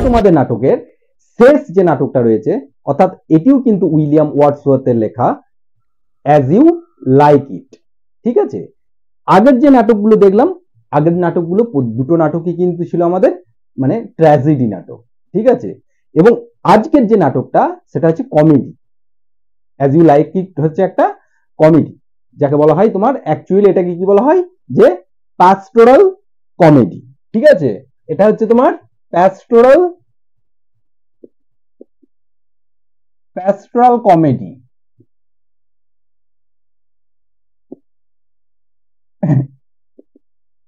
তোমাদের নাটকের শেষ যে নাটকটা রয়েছে, অর্থাৎ এটিও কিন্তু উইলিয়াম ওয়ার্ডসওয়ার্থের লেখা, অ্যাজ ইউ লাইক ইট। ঠিক আছে, আগের যে নাটকগুলো দেখলাম, আগের নাটকগুলো দুটো নাটকই কিন্তু ছিল আমাদের মানে ট্র্যাজেডি নাটক। ঠিক আছে, এবং আজকের যে নাটকটা সেটা হচ্ছে comedy. As you like it হচ্ছে একটা কমেডি, যাকে বলা হয় তোমার অ্যাকচুয়ালি এটাকে কি বলা হয় যে প্যাস্টোরাল কমেডি। ঠিক আছে, এটা হচ্ছে তোমার pastoral comedy.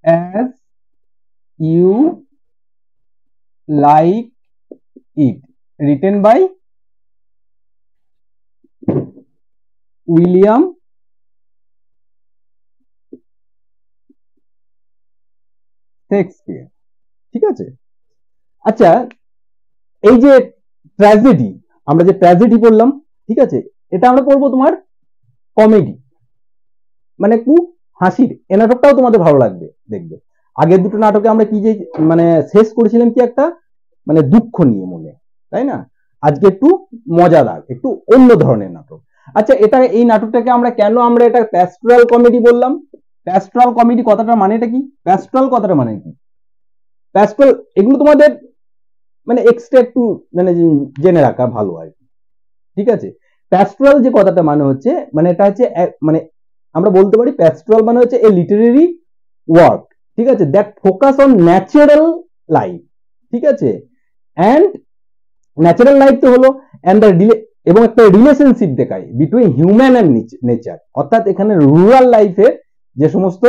as you like it, written by William Shakespeare. ঠিক আছে, আচ্ছা এই যে ট্র্যাজেডি, আমরা যে ট্র্যাজেডি পড়লাম, ঠিক আছে, এটা আমরা পড়বো তোমার কমেডি, মানে একটু হাসির। এ নাটকটাও তোমাদের ভালো লাগবে দেখবে। আগের দুটো নাটকে আমরা কি যে মানে শেষ করেছিলাম কি একটা মানে দুঃখ নিয়ে মনে, তাই না? আজকে একটু মজাদার, একটু অন্য ধরনের নাটক। আচ্ছা, এটা এই নাটকটাকে আমরা কেন আমরা এটা প্যাস্টোরাল কমেডি বললাম? প্যাস্টোরাল কমেডি কথাটার মানেটা কি? প্যাস্টোরাল কথাটার মানে কি? প্যাস্টোরাল এগুলো তোমাদের মানে এক্সট্রা একটু মানে জেনে রাখা ভালো আর কি। ঠিক আছে, প্যাস্টোরাল যে কথাটা মানে হচ্ছে, মানে এটা হচ্ছে মানে আমরা বলতে পারি প্যাস্টোরাল মানে হচ্ছে এ লিটারেরি ওয়ার্ক, ঠিক আছে, that focus on natural life. ঠিক আছে, অ্যান্ড ন্যাচারাল লাইফ তো হলো অ্যান্ড দ্য এবং একটা রিলেশনশিপ দেখায় বিটুইন হিউম্যান অ্যান্ড নেচার, অর্থাৎ এখানে রুরাল লাইফের যে সমস্ত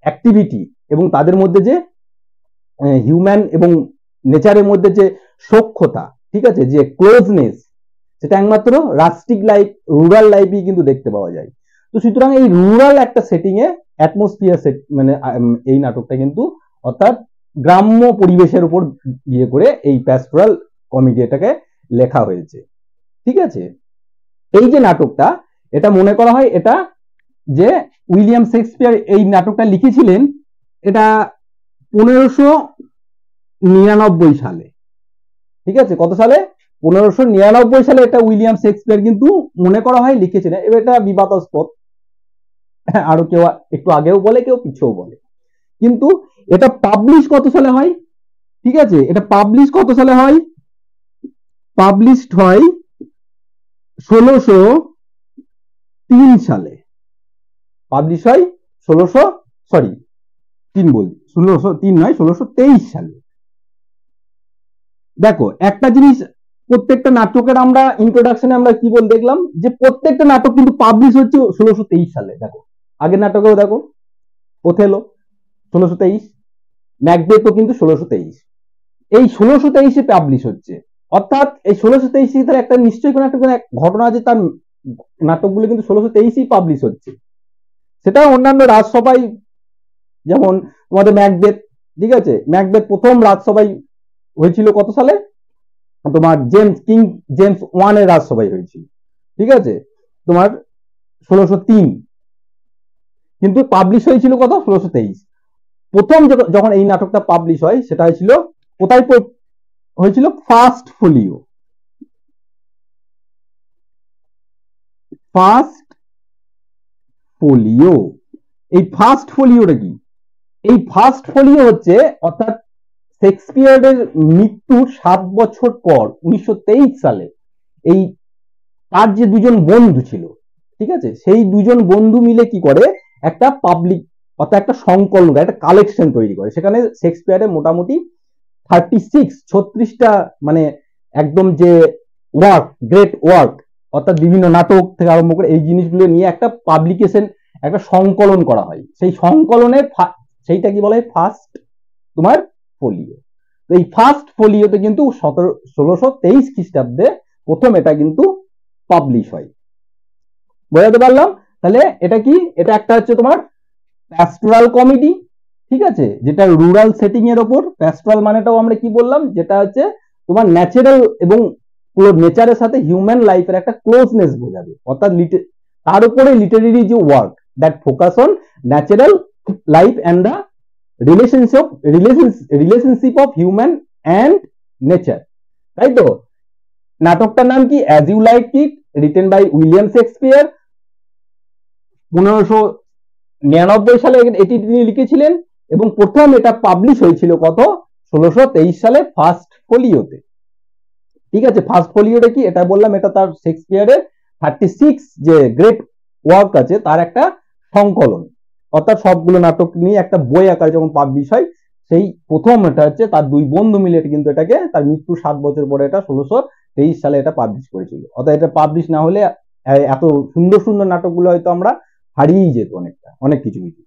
অ্যাক্টিভিটি এবং তাদের মধ্যে যে হিউম্যান এবং নেচারের মধ্যে যে সখ্যতা, ঠিক আছে, যে ক্লোজনেস, সেটা একমাত্র রাস্টিক লাইফ, রুরাল লাইফই কিন্তু দেখতে পাওয়া যায়। তো সুতরাং এই রুরাল একটা সেটিং এ অ্যাটমসফিয়ার সেট মানে এই নাটকটা কিন্তু অর্থাৎ গ্রাম্য পরিবেশের উপর বিয়ে করে এই প্যাস্টোরাল কমেডি এটাকে লেখা হয়েছে। ঠিক আছে, এই যে নাটকটা, এটা মনে করা হয় এটা যে উইলিয়াম শেক্সপিয়ার এই নাটকটা লিখেছিলেন এটা 1599 সালে। ঠিক আছে, কত সালে? 1599 সালে এটা উইলিয়াম শেক্সপিয়ার কিন্তু মনে করা হয় লিখেছিলেন। এবার এটা বিবাদাস্পদ, আরো কেউ একটু আগেও বলে, কেউ পিছেও বলে, কিন্তু এটা পাবলিশ কত সালে হয়? ঠিক আছে, এটা পাবলিশ কত সালে হয়? পাবলিশড হয় 1603 সালে। পাবলিশ হয় 1603 নয়, 1623 সালে। দেখো একটা জিনিস, প্রত্যেকটা নাটকের আমরা ইন্ট্রোডাকশনে আমরা কি বল দেখলাম যে প্রত্যেকটা নাটক কিন্তু পাবলিশ হচ্ছে 1623 সালে। দেখো আগের নাটকেও দেখো, ওথেলো 1623, ম্যাকবেথও কিন্তু 1623, এই 1623-এ পাবলিশ হচ্ছে। অর্থাৎ এই 1623 একটা নিশ্চয়ই কোনো একটা ঘটনা আছে, তার নাটকগুলো কিন্তু 1623-এই পাবলিশ হচ্ছে। সেটা অন্যান্য রাজসভায়, যেমন তোমাদের ম্যাকবেথ, ঠিক আছে, ম্যাকবেথ প্রথম রাজসভায় হয়েছিল কত সালে? তোমার কিং জেমস 1 এর রাজসভায় হয়েছিল। ঠিক আছে, তোমার 1603, কিন্তু পাবলিশ হয়েছিল কত? 1623। প্রথম যখন এই নাটকটা পাবলিশ হয় সেটা হয়েছিল কোথায়? হয়েছিল ফার্স্ট ফোলিও। ফার্স্ট ফোলিও, এই ফার্স্ট ফোলিওটা কি? এই ফার্স্ট ফোলিও হচ্ছে অর্থাৎ শেক্সপিয়ারের মৃত্যুর 7 বছর পর 1923 সালে এই তার যে দুজন বন্ধু ছিল, ঠিক আছে, সেই দুজন বন্ধু মিলে কি করে একটা পাবলিক অর্থাৎ একটা সংকলন, একটা কালেকশন তৈরি করে। সেখানে শেক্সপিয়ারের মোটামুটি 36টা মানে একদম যে ওয়ার্ক, গ্রেট ওয়ার্ক, অর্থাৎ বিভিন্ন নাটক থেকে আরম্ভ করে এই জিনিসগুলো নিয়ে একটা পাবলিকেশন, একটা সংকলন করা হয়। সেই সংকলনের সেইটা কি বলা হয়? ফার্স্ট তোমার ফোলিও। তো এই ফার্স্ট ফোলিওতে কিন্তু 1623 খ্রিস্টাব্দে প্রথম এটা কিন্তু পাবলিশ হয়। বোঝাতে পারলাম? তাহলে এটা কি? এটা একটা হচ্ছে তোমার প্যাস্টোরাল কমেডি, ঠিক আছে, যেটা রুরাল সেটিং এর উপর। প্যাস্টোরাল মানেটাও আমরা কি বললাম, যেটা হচ্ছে তোমার ন্যাচারাল এবং নেচারের সাথে হিউম্যান লাইফের একটা ক্লোজনেস বোঝাবে, অর্থাৎ তার উপরে লিটারেরি যে work that focus on natural life and the relationship of human and nature, তাই তো? নাটকটার নাম কি? As you like it, written by William Shakespeare. 1599 সালে এটি তিনি লিখেছিলেন এবং প্রথম এটা পাবলিশ হয়েছিল কত? 1623 সালে ফার্স্ট ফোলিওতে। ঠিক আছে, ফার্স্ট ফোলিওটা কি? এটা বললাম, এটা তার শেক্সপিয়ারের 36 যে গ্রেট ওয়ার্ক আছে তার একটা সংকলন, অর্থাৎ সবগুলো নাটক নিয়ে একটা বই আকারে যখন পাবলিশ হয়, সেই প্রথম এটা হচ্ছে তার দুই বন্ধু মিলে কিন্তু এটাকে, তার মৃত্যু 7 বছর পরে এটা 1623 সালে এটা পাবলিশ করেছিল। অর্থাৎ এটা পাবলিশ না হলে এত সুন্দর সুন্দর নাটকগুলো হয়তো আমরা হারিয়েই যেত অনেক কিছু কিছু।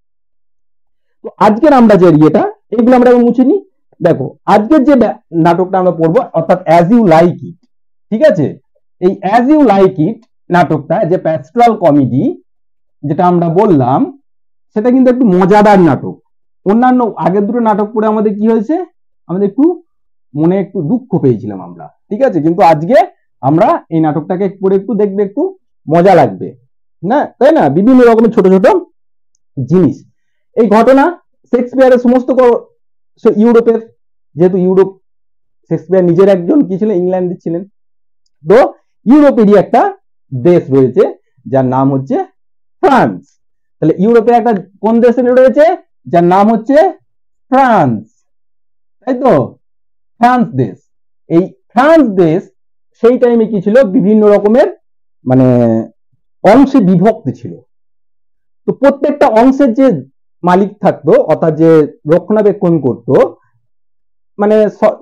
তো আজকের আমরা যে ইয়েটা, এগুলো আমরা মুছে নিই। দেখো আজকের যে নাটকটা আমরা পড়বো, অর্থাৎ অ্যাজ ইউ লাইক ইট। ঠিক আছে, এই অ্যাজ ইউ লাইক ইট নাটকটা যে প্যাস্টোরাল কমেডি যেটা আমরা বললাম, সেটা কিন্তু একটু মজাদার নাটক। অন্যান্য আগের দুটো নাটক পড়ে আমাদের কি হয়েছে? আমাদের একটু মনে একটু দুঃখ পেয়েছিলাম আমরা। ঠিক আছে, কিন্তু আজকে আমরা এই নাটকটাকে পড়ে একটু দেখবে, একটু মজা লাগবে না, তাই না? বিভিন্ন রকমের ছোট ছোট জিনিস। এই ঘটনা শেক্সপিয়ারের সমস্ত ইউরোপের, যেহেতু ইউরোপ, শেক্সপিয়ার নিজের একজন কি ছিলেন? ইংল্যান্ডের ছিলেন। তো ইউরোপেরই একটা দেশ রয়েছে যার নাম হচ্ছে ফ্রান্স। তাহলে ইউরোপের একটা কোন দেশ রয়েছে যার নাম হচ্ছে ফ্রান্স, তাই তো? ফ্রান্স দেশ। এই ফ্রান্স দেশ সেই টাইমে কি ছিল? বিভিন্ন রকমের মানে অংশে বিভক্ত ছিল। তো প্রত্যেকটা অংশের যে মালিক থাকতো, অর্থাৎ যে রক্ষণাবেক্ষণ করতো, মানে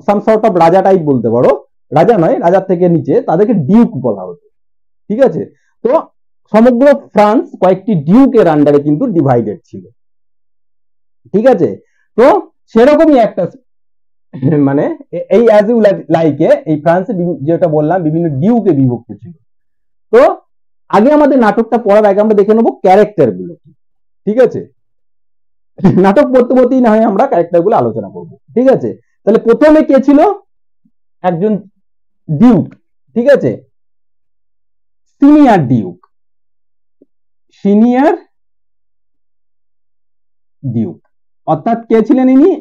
সাম সর্ট অফ রাজা টাইপ বলতে পারো, রাজা নয়, রাজার থেকে নিচে, তাদেরকে ডিউক বলা হতো। ঠিক আছে, তো সমগ্র ফ্রান্স কয়েকটি ডিউকের আন্ডারে কিন্তু ডিভাইডেড ছিল। ঠিক আছে, তো সেরকমই একটা মানে এই অ্যাজ ইউ লাইকে এই ফ্রান্সে যেটা বললাম বিভিন্ন ডিউকে বিভক্ত ছিল। তো আগে আমাদের নাটকটা পড়ার আগে আমরা দেখে নেবো ক্যারেক্টার গুলো। ঠিক আছে, নাটক পড়তে পড়তেই না হয় আমরা ক্যারেক্টার গুলো আলোচনা করবো। ঠিক আছে, তাহলে প্রথমে কে ছিল? একজন ডিউক। ঠিক আছে, সিনিয়র ডিউক, সিনিয়র ডিউক, অর্থাৎ কে ছিলেন ইনি?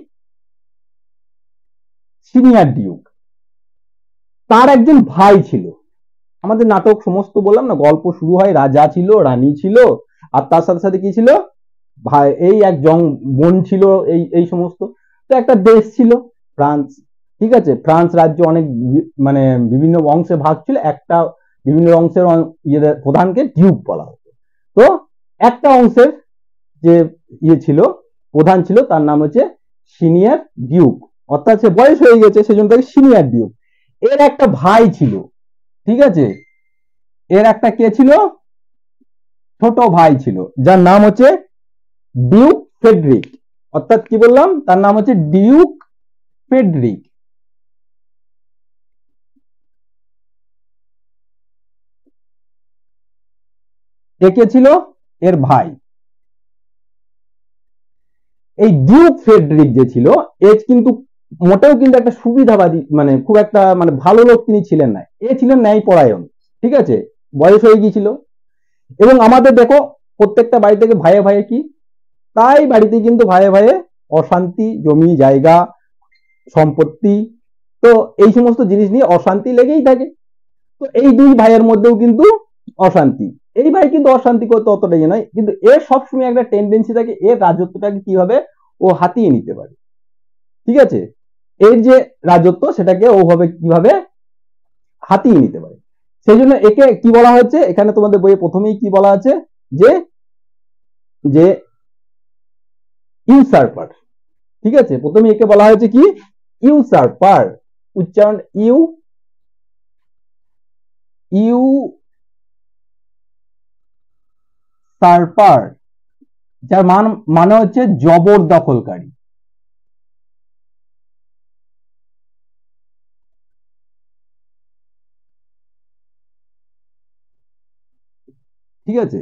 Senior Duke. তার একজন ভাই ছিল। আমাদের নাটক সমস্ত বললাম না, গল্প শুরু হয়, রাজা ছিল, রানী ছিল, আর তার সাথে সাথে কি ছিল? ভাই, এই এক বোন ছিল, এই সমস্ত। তো একটা দেশ ছিল ফ্রান্স। ঠিক আছে, ফ্রান্স রাজ্য অনেক মানে বিভিন্ন অংশে ভাগ ছিল, একটা বিভিন্ন অংশের প্রধানকে ডিউক বলা হতো। তো একটা অংশের যে ছিল প্রধান ছিল, তার নাম হচ্ছে সিনিয়র ডিউক, অর্থাৎ সে বয়স হয়ে গেছে, সেজন্য তাকে সিনিয়র ডিউক। এর একটা ভাই ছিল। ঠিক আছে, এর একটা কে ছিল? ছোট ভাই ছিল, যার নাম হচ্ছে ডিউক ফ্রেডরিক। অর্থাৎ কি বললাম? তার নাম হচ্ছে ডিউক ফ্রেডরিক। কে ছিল? এর ভাই। এই ডিউক ফ্রেডরিক যে ছিল, এ কিন্তু মোটেও কিন্তু একটা সুবিধাবাদী, মানে খুব একটা মানে ভালো লোক তিনি ছিলেন না। এ ছিলেন ন্যায়পরায়ণ। ঠিক আছে, বয়স হয়ে গিয়েছিল। এবং আমাদের দেখো প্রত্যেকটা বাড়ি থেকে ভাইয়ে ভাইয়ে কি, তাই বাড়িতে কিন্তু ভাইয়ে ভাইয়ে অশান্তি, জমি জায়গা সম্পত্তি, তো এই সমস্ত জিনিস নিয়ে অশান্তি লেগেই থাকে। তো এই দুই ভাইয়ের মধ্যেও কিন্তু অশান্তি। এই ভাই কিন্তু অশান্তি করতে অতটা ইয়ে নয়, কিন্তু এর সবসময় একটা টেন্ডেন্সি থাকে, এর রাজত্বটাকে কিভাবে ও হাতিয়ে নিতে পারে। ঠিক আছে, এর যে রাজত্ব সেটাকে ওভাবে কিভাবে হাতিয়ে নিতে পারে, সেই জন্য একে কি বলা হচ্ছে এখানে তোমাদের বইয়ে প্রথমেই কি বলা আছে? যে যে ইউসার্পার। ঠিক আছে, প্রথমে একে বলা হয়েছে কি? ইউসার্পার। উচ্চারণ ইউ ইউ সার্পার, যার মানে হচ্ছে জবরদখলকারী। ঠিক আছে,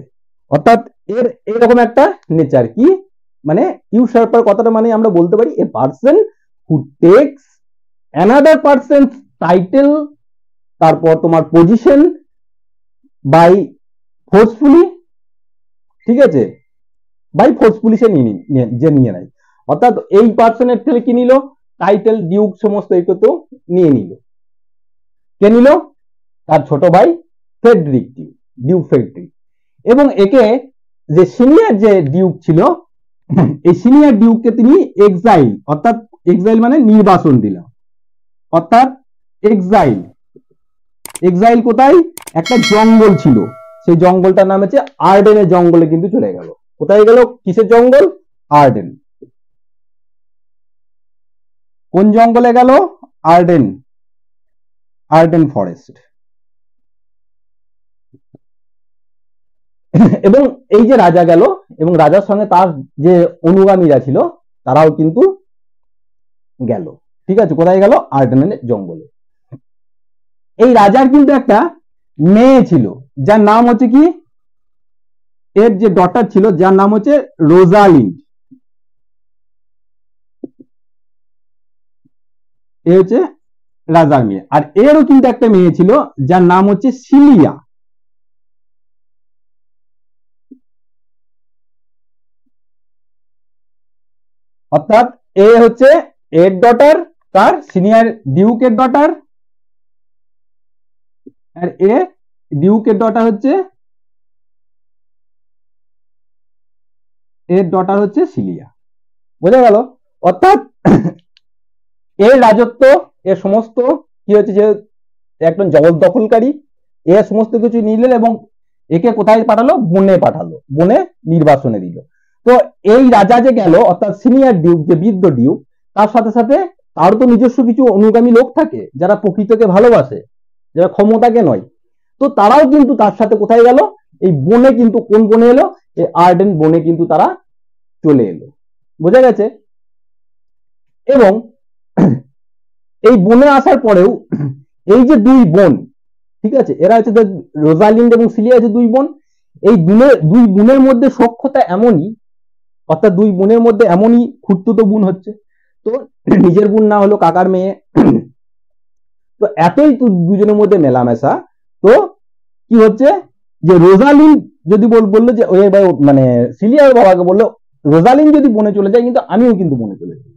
অর্থাৎ এর এরকম একটা নেচার কি, মানে ইউসার্পার কথাটা মানে আমরা বলতে পারি a person who takes another person's title, তারপর তোমার পজিশন বাই ফোর্সফুলি। ঠিক আছে, বাই ফোর্সফুলি সে নিয়ে নেয়, অর্থাৎ এই পার্সনের থেকে কি নিল? টাইটেল, ডিউক সমস্ত এটা তো নিয়ে নিল। কে নিল? তার ছোট ভাই ফ্রেডরিক ডিউক, ডিউক ফ্রেডরিক। এবং একে যে সিনিয়র যে ডিউক ছিল, এই সিনিয়র ডিউককে তিনি এক্সাইল, অর্থাৎ এক্সাইল মানে নির্বাসন দিল। অর্থাৎ এক্সাইল, এক্সাইল কোথায়? একটা জঙ্গল ছিল, সেই জঙ্গলটার নাম হচ্ছে আর্ডেনের জঙ্গলে কিন্তু চলে গেল। কোথায় গেল? কিসের জঙ্গল? আর্ডেন। কোন জঙ্গলে গেল? Arden, Arden forest. এবং এই যে রাজা গেল, এবং রাজার সঙ্গে তার যে অনুগামীরা ছিল তারাও কিন্তু গেল। ঠিক আছে, কোথায় গেল? আর্ডেনের জঙ্গলে। এই রাজার কিন্তু একটা মেয়ে ছিল, যার নাম হচ্ছে কি, এর যে ডটার ছিল যার নাম হচ্ছে রোজালিন্ড। এ হচ্ছে রাজার মেয়ে। আর এরও কিন্তু একটা মেয়ে ছিল যার নাম হচ্ছে সিলিয়া। অর্থাৎ এ হচ্ছে এর ডটার, তার সিনিয়র ডিউকের ডটার, আর এ ডিউকের ডটার হচ্ছে, এর ডটার হচ্ছে সিলিয়া। বোঝা গেল? অর্থাৎ এর রাজত্ব, এর সমস্ত কি হচ্ছে, যে একজন জবরদখলকারী, এ সমস্ত কিছু নিলেন এবং একে কোথায় পাঠালো? বনে পাঠালো, বনে নির্বাসনে দিল। তো এই রাজা যে গেল, অর্থাৎ সিনিয়র ডিউক যে বৃদ্ধ ডিউক, তার সাথে সাথে তারও তো নিজস্ব কিছু অনুগামী লোক থাকে যারা প্রকৃতিকে ভালোবাসে, যারা ক্ষমতাকে নয়। তো তারাও কিন্তু তার সাথে কোথায় গেল? এই বনে, কিন্তু কোন বনে এলো? এই আর্ডেন বনে কিন্তু তারা চলে এলো। বোঝা গেছে? এবং এই বনে আসার পরেও এই যে দুই বোন, ঠিক আছে, এরা হচ্ছে রোজালিন্ড এবং সিলিয়া হচ্ছে দুই বোন। এই দুই বোনের মধ্যে সখ্যতা এমনই, অর্থাৎ দুই বোনের মধ্যে এমনই খুঁড়তুতো বোন হচ্ছে, তো নিজের বোন না হলো কাকার মেয়ে, তো এতই দুজনের মধ্যে মেলামেশা। তো কি হচ্ছে, যে রোজালিন্ড যদি বললো যে ওই মানে সিলিয়ার বাবাকে বললো, রোজালিন্ড যদি বনে চলে যায় কিন্তু আমিও কিন্তু বনে চলে যাই।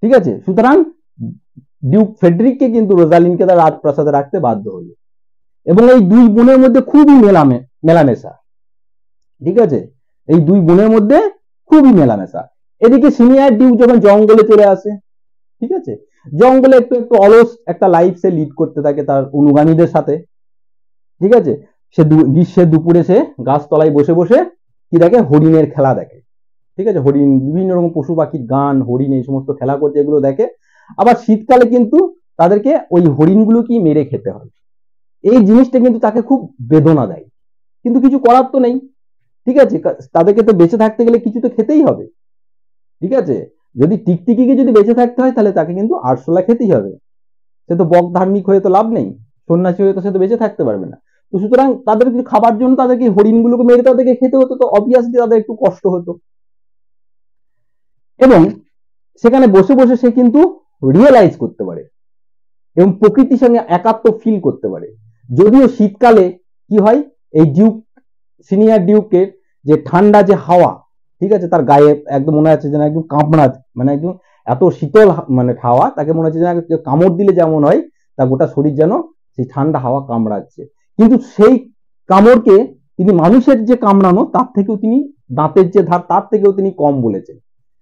ঠিক আছে, সুতরাং ডিউক ফ্রেডরিককে কিন্তু রোজালিন্ডকে তার রাজপ্রাসাদে রাখতে বাধ্য হলো। এবং এই দুই বোনের মধ্যে খুবই মেলামেশা। ঠিক আছে, এই দুই বোনের মধ্যে খুবই মেলামেশা। এদিকে সিনিয়র ডিউক যখন জঙ্গলে চলে আসে, ঠিক আছে, জঙ্গলে একটু একটু অলস একটা লাইফ সে লিড করতে থাকে তার অনুগামীদের সাথে। ঠিক আছে, সে গ্রীষ্মের দুপুরে সে গাছতলায় বসে বসে কি দেখে? হরিণের খেলা দেখে। ঠিক আছে, হরিণ, বিভিন্ন রকম পশু পাখির গান, হরিণ এই সমস্ত খেলা করছে, এগুলো দেখে। আবার শীতকালে কিন্তু তাদেরকে ওই হরিণগুলো কি মেরে খেতে হয়। এই জিনিসটা কিন্তু তাকে খুব বেদনা দেয়, কিন্তু কিছু করার তো নেই। ঠিক আছে, তাদেরকে তো বেঁচে থাকতে গেলে কিছু তো খেতেই হবে। ঠিক আছে, যদি টিকটিকিকে যদি বেঁচে থাকতে হয় তাহলে তাকে কিন্তু আরশোলা খেতেই হবে। সে তো বক ধার্মিক হয়ে তো লাভ নেই, সন্ন্যাসী হয়ে তো সে তো বেঁচে থাকতে পারবে না। তো সুতরাং তাদেরকে খাবার জন্য তাদেরকে হরিণগুলোকে মেরে তাদেরকে খেতে হতো, তো অবভিয়াসলি তাদের একটু কষ্ট হতো। এবং সেখানে বসে বসে সে কিন্তু রিয়েলাইজ করতে পারে এবং প্রকৃতির সঙ্গে একাত্ম ফিল করতে পারে। যদিও শীতকালে কি হয়, এই ডিউক, সিনিয়র ডিউকের যে ঠান্ডা যে হাওয়া, ঠিক আছে, তার গায়ে একদম মনে হচ্ছে যেন একদম কাঁপড়া, মানে একদম এত শীতল মানে হাওয়া, তাকে মনে হচ্ছে যেন কামড় দিলে যেমন হয়, তার গোটা শরীর যেন সেই ঠান্ডা হাওয়া কামড়াচ্ছে। কিন্তু সেই কামড়কে তিনি মানুষের যে কামড়ানো তার থেকেও তিনি, দাঁতের যে ধার তার থেকেও তিনি কম বলেছেন।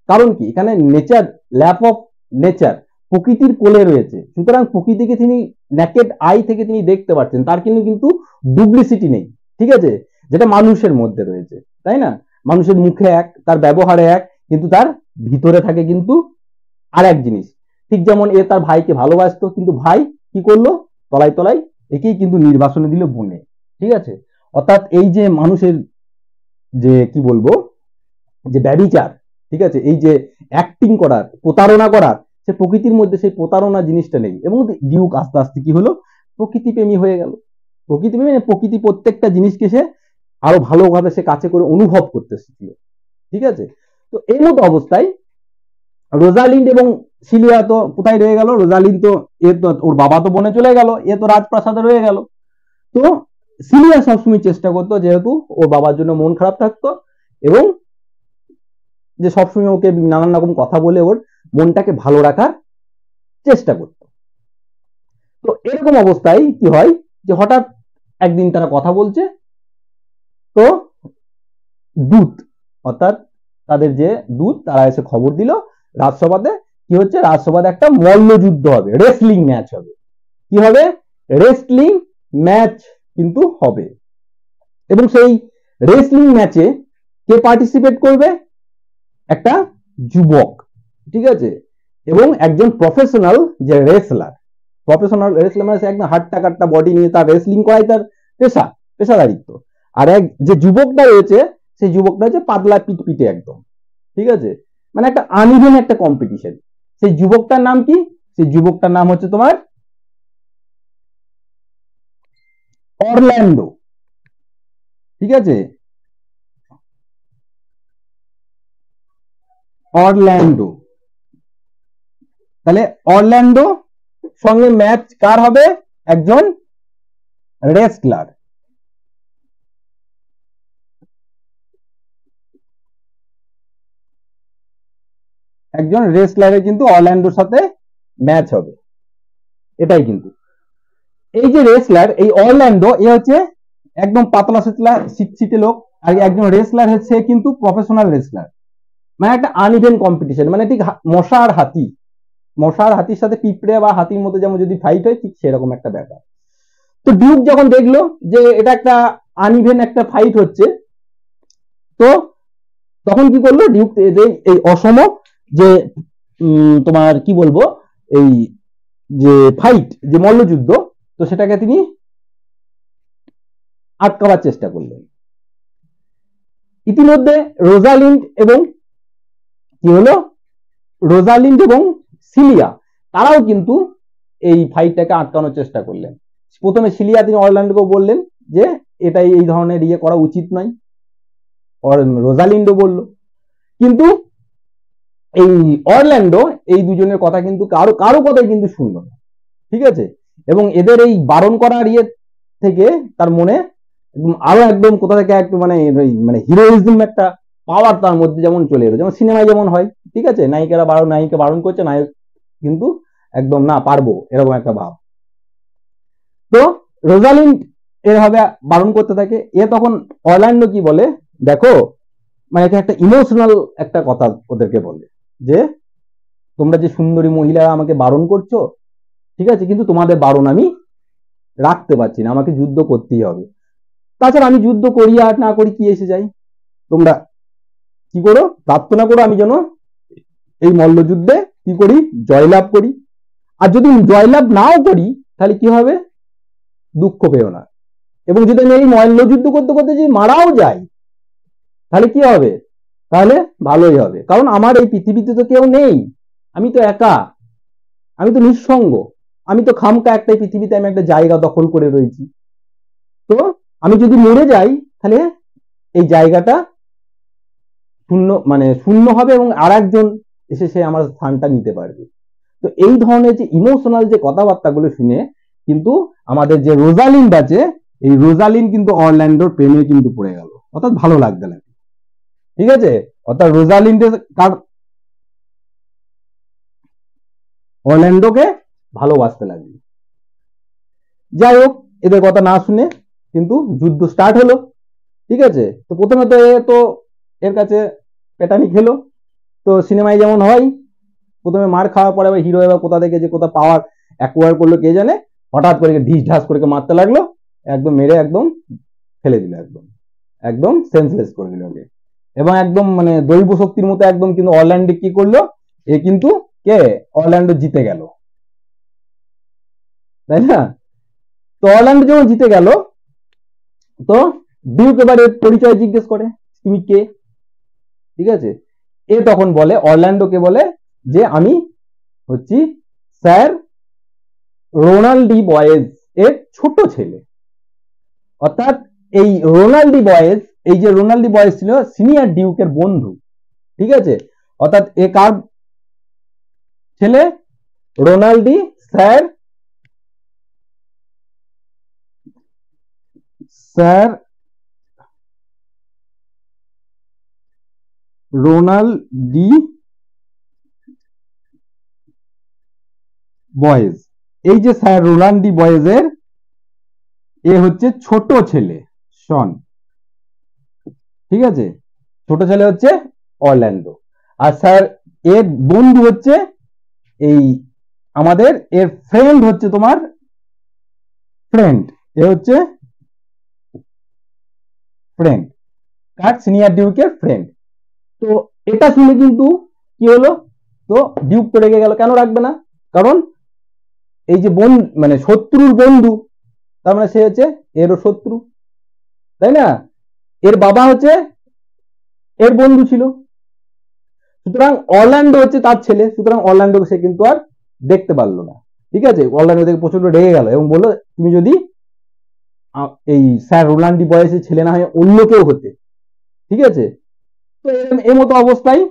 কারণ কি, এখানে নেচার, ল্যাপ অফ নেচার, প্রকৃতির কোলে রয়েছে। সুতরাং প্রকৃতিকে তিনি নেকেড আই থেকে তিনি দেখতে পাচ্ছেন, তার কিন্তু ডুপ্লিসিটি নেই। ঠিক আছে, যেটা মানুষের মধ্যে রয়েছে, তাই না? মানুষের মুখে এক, তার ব্যবহারে এক, কিন্তু তার ভিতরে থাকে কিন্তু আর এক জিনিস। ঠিক যেমন এ তার ভাইকে ভালোবাসতো, কিন্তু ভাই কি করলো? তলায় তলায় একেই কিন্তু নির্বাসনে দিল বনে। ঠিক আছে, অর্থাৎ এই যে মানুষের যে কি বলবো, যে ব্যভিচার, ঠিক আছে, এই যে অ্যাক্টিং করার, প্রতারণা করার, সে প্রকৃতির মধ্যে সেই প্রতারণা জিনিসটা নেই। এবং ডিউক আস্তে আস্তে কি হলো? প্রকৃতি প্রেমী হয়ে গেল। প্রকৃতি প্রেমী, প্রকৃতি প্রত্যেকটা জিনিসকে সে আরো ভালোভাবে সে কাছে করে অনুভব করতে শিখলো। ঠিক আছে, তো এই মতো অবস্থায় রোজালিন্ড এবং সিলিয়া তো কোথায় রয়ে গেল? রোজালিন্ড তো, এ তো ওর বাবা তো বনে চলে গেল, এ তো রাজপ্রাসাদে রয়ে গেল। তো সিলিয়া সবসময় চেষ্টা করতো, যেহেতু ওর বাবার জন্য মন খারাপ থাকতো, এবং যে সবসময় ওকে নানান রকম কথা বলে ওর মনটাকে ভালো রাখার চেষ্টা করতো। তো এরকম অবস্থায় কি হয় যে হঠাৎ একদিন তারা কথা বলছে, তো দূত অর্থাৎ তাদের যে দূত তারা এসে খবর দিল রাজসভাতে কি হচ্ছে, রাজসভাতে একটা মল্লযুদ্ধ হবে, রেসলিং ম্যাচ হবে। কি হবে? রেসলিং ম্যাচ কিন্তু হবে। এবং সেই রেসলিং ম্যাচে কে পার্টিসিপেট করবে? একটা যুবক, ঠিক আছে, এবং একজন প্রফেশনাল যে রেসলার, প্রফেশনাল রেসলার মানে একদম হাট্টা কাট্টা বডি নিয়ে তার রেসলিং করাই তার পেশা, পেশাদারিত্ব। আর এক যে যুবকটা রয়েছে সেই যুবকটা হচ্ছে পাতলা পিটপিটে একদম, ঠিক আছে, মানে একটা আনইভেন একটা কম্পিটিশন। সেই যুবকটার নাম কি? সেই যুবকটার নাম হচ্ছে তোমার অরল্যান্ডো, ঠিক আছে, অরল্যান্ডো। তাহলে অরল্যান্ডো সঙ্গে ম্যাচ কার হবে? একজন রেসলার, একজন রেসলারের কিন্তু অরল্যান্ডোর সাথে ম্যাচ হবে। এটাই কিন্তু এই যে রেসলার, এই অরল্যান্ডো এ হচ্ছে একদম পাতলা সাতলা শীতশীতে লোক, আর একজন রেসলার হচ্ছে কিন্তু প্রফেশনাল রেসলার। মানে একটা আনইভেন কম্পিটিশন, মানে ঠিক মশা আর হাতি, মশা আর হাতির সাথে পিঁপড়ে বা হাতির মধ্যে যেমন যদি ফাইট হয় ঠিক সেরকম একটা ব্যাপার। তো ডিউক যখন দেখলো যে এটা একটা আনইভেন একটা ফাইট হচ্ছে, তো তখন কি করলো ডিউক, এই অসম যে তোমার কি বলবো, এই যে ফাইট যে মল্লযুদ্ধ, তো সেটাকে তিনি আটকাবার চেষ্টা করলেন। ইতিমধ্যে রোজালিন্ড এবং কি হলো, রোজালিন্ড এবং সিলিয়া তারাও কিন্তু এই ফাইটটাকে আটকানোর চেষ্টা করলেন। প্রথমে সিলিয়া তিনি অরল্যান্ডোকে বললেন যে এটাই এই ধরনের ইয়ে করা উচিত নয়, রোজালিন্ডও বলল, কিন্তু এই অরল্যান্ডো এই দুজনের কথা কিন্তু কারো কারো কথাই কিন্তু শুনলো না, ঠিক আছে। এবং এদের এই বারণ করার ইয়ে থেকে তার মনে আরো একদম কোথা থেকে একটু মানে মানে হিরোইজম একটা পাওয়ার তার মধ্যে যেমন চলে এলো, যেমন সিনেমায় যেমন হয়, ঠিক আছে, নায়িকারা নায়িকা বারণ করছে, নায়ক কিন্তু একদম না পারবো এরকম একটা ভাব। তো রোজালিন্ড এভাবে বারণ করতে থাকে, এ তখন অরল্যান্ডো কি বলে দেখো, মানে একটা ইমোশনাল একটা কথা ওদেরকে বলে যে তোমরা যে সুন্দরী মহিলারা আমাকে বারণ করছো, ঠিক আছে, কিন্তু তোমাদের বারণ আমি রাখতে পারছি না, আমাকে যুদ্ধ করতেই হবে। তাছাড়া আমি যুদ্ধ করি আর না করি কি এসে যাই, তোমরা কি করো, প্রার্থনা করো আমি যেন এই মল্লযুদ্ধে কি করি, জয়লাভ করি। আর যদি জয়লাভ নাও করি তাহলে কি হবে, দুঃখ পেও না। এবং যদি আমি এই মল্লযুদ্ধ করতে করতে যদি মারাও যাই তাহলে কি হবে, তাহলে ভালোই হবে, কারণ আমার এই পৃথিবীতে তো কেউ নেই, আমি তো একা, আমি তো নিঃসঙ্গ, আমি তো খামকা একটাই পৃথিবীতে আমি একটা জায়গা দখল করে রয়েছি। তো আমি যদি মরে যাই তাহলে এই জায়গাটা শূন্য মানে শূন্য হবে এবং আর একজন এসে সে আমার স্থানটা নিতে পারবে। তো এই ধরনের যে ইমোশনাল যে কথাবার্তাগুলো শুনে কিন্তু আমাদের যে রোজালিন্ড আছে, এই রোজালিন্ড কিন্তু অরল্যান্ডোর প্রেমে কিন্তু পড়ে গেল, অর্থাৎ ভালো লাগতে লাগে, ঠিক আছে, অর্থাৎ রোজালিন্ডের অরল্যান্ডোকে ভালোবাসতে লাগলো। যাই হোক, এদের কথা না শুনে কিন্তু যুদ্ধ স্টার্ট হলো, ঠিক আছে। তো প্রথমে তো তো এর কাছে পেটানি খেলো, তো সিনেমায় যেমন হয় প্রথমে মার খাওয়ার পরে আবার হিরো এবার কোথা থেকে যে কোথা পাওয়ার অ্যাকোয়ার করলো কে জানে, হঠাৎ করে ঢিস ঢাস করে মারতে লাগলো, একদম মেরে একদম ফেলে দিল, একদম একদম সেন্সলেস করে দিল ওকে। এবং একদম মানে দৈব শক্তির মতো একদম কিন্তু অরল্যান্ডো কি করলো, এ কিন্তু কে, অরল্যান্ডো জিতে গেল, তাই না। তো অরল্যান্ডো যখন জিতে গেল, তো ডিউক এবারে পরিচয় জিজ্ঞেস করে তুমি কে, ঠিক আছে। এ তখন বলে অরল্যান্ডোকে বলে যে আমি হচ্ছি স্যার রোনাল্ডি বয়েজ এর ছোট ছেলে। অর্থাৎ এই রোনাল্ডি বয়েজ, এই যে রোনাল্ডি বয়েজ ছিল সিনিয়র ডিউকের বন্ধু, ঠিক আছে। অর্থাৎ এ কার ছেলে, রোনাল্ডি স্যার, স্যার রোনাল্ডি বয়েজ, এই যে স্যার রোনাল্ডি বয়েজের এ হচ্ছে ছোট ছেলে শন, ঠিক আছে, ছোট ছেলে হচ্ছে অরল্যান্ডো। আর স্যার এর বন্ধু হচ্ছে এই আমাদের এর ফ্রেন্ড হচ্ছে তোমার ফ্রেন্ড, এ হচ্ছে ফ্রেন্ড, কার সিনিয়র ডিউকের ফ্রেন্ড। তো এটা শুনে কিন্তু কি হলো, তো ডিউক তো রেগে গেল, কেন রাখবে না, কারণ এই যে বন্ধু মানে শত্রুর বন্ধু, তার মানে সে হচ্ছে এরও শত্রু, তাই না, এর বাবা হচ্ছে এর বন্ধু ছিল, সুতরাং অরল্যান্ডো হচ্ছে তার ছেলে, সুতরাং অরল্যান্ডোকে সে কিন্তু আর দেখতে পারলো না, ঠিক আছে, অরল্যান্ডো থেকে প্রচন্ড রেগে গেল এবং বললো তুমি যদি এই স্যার রোনাল্ডি বয়সের ছেলে না হয় অন্য কেউ হতে, ঠিক আছে। তো এই মতো অবস্থায়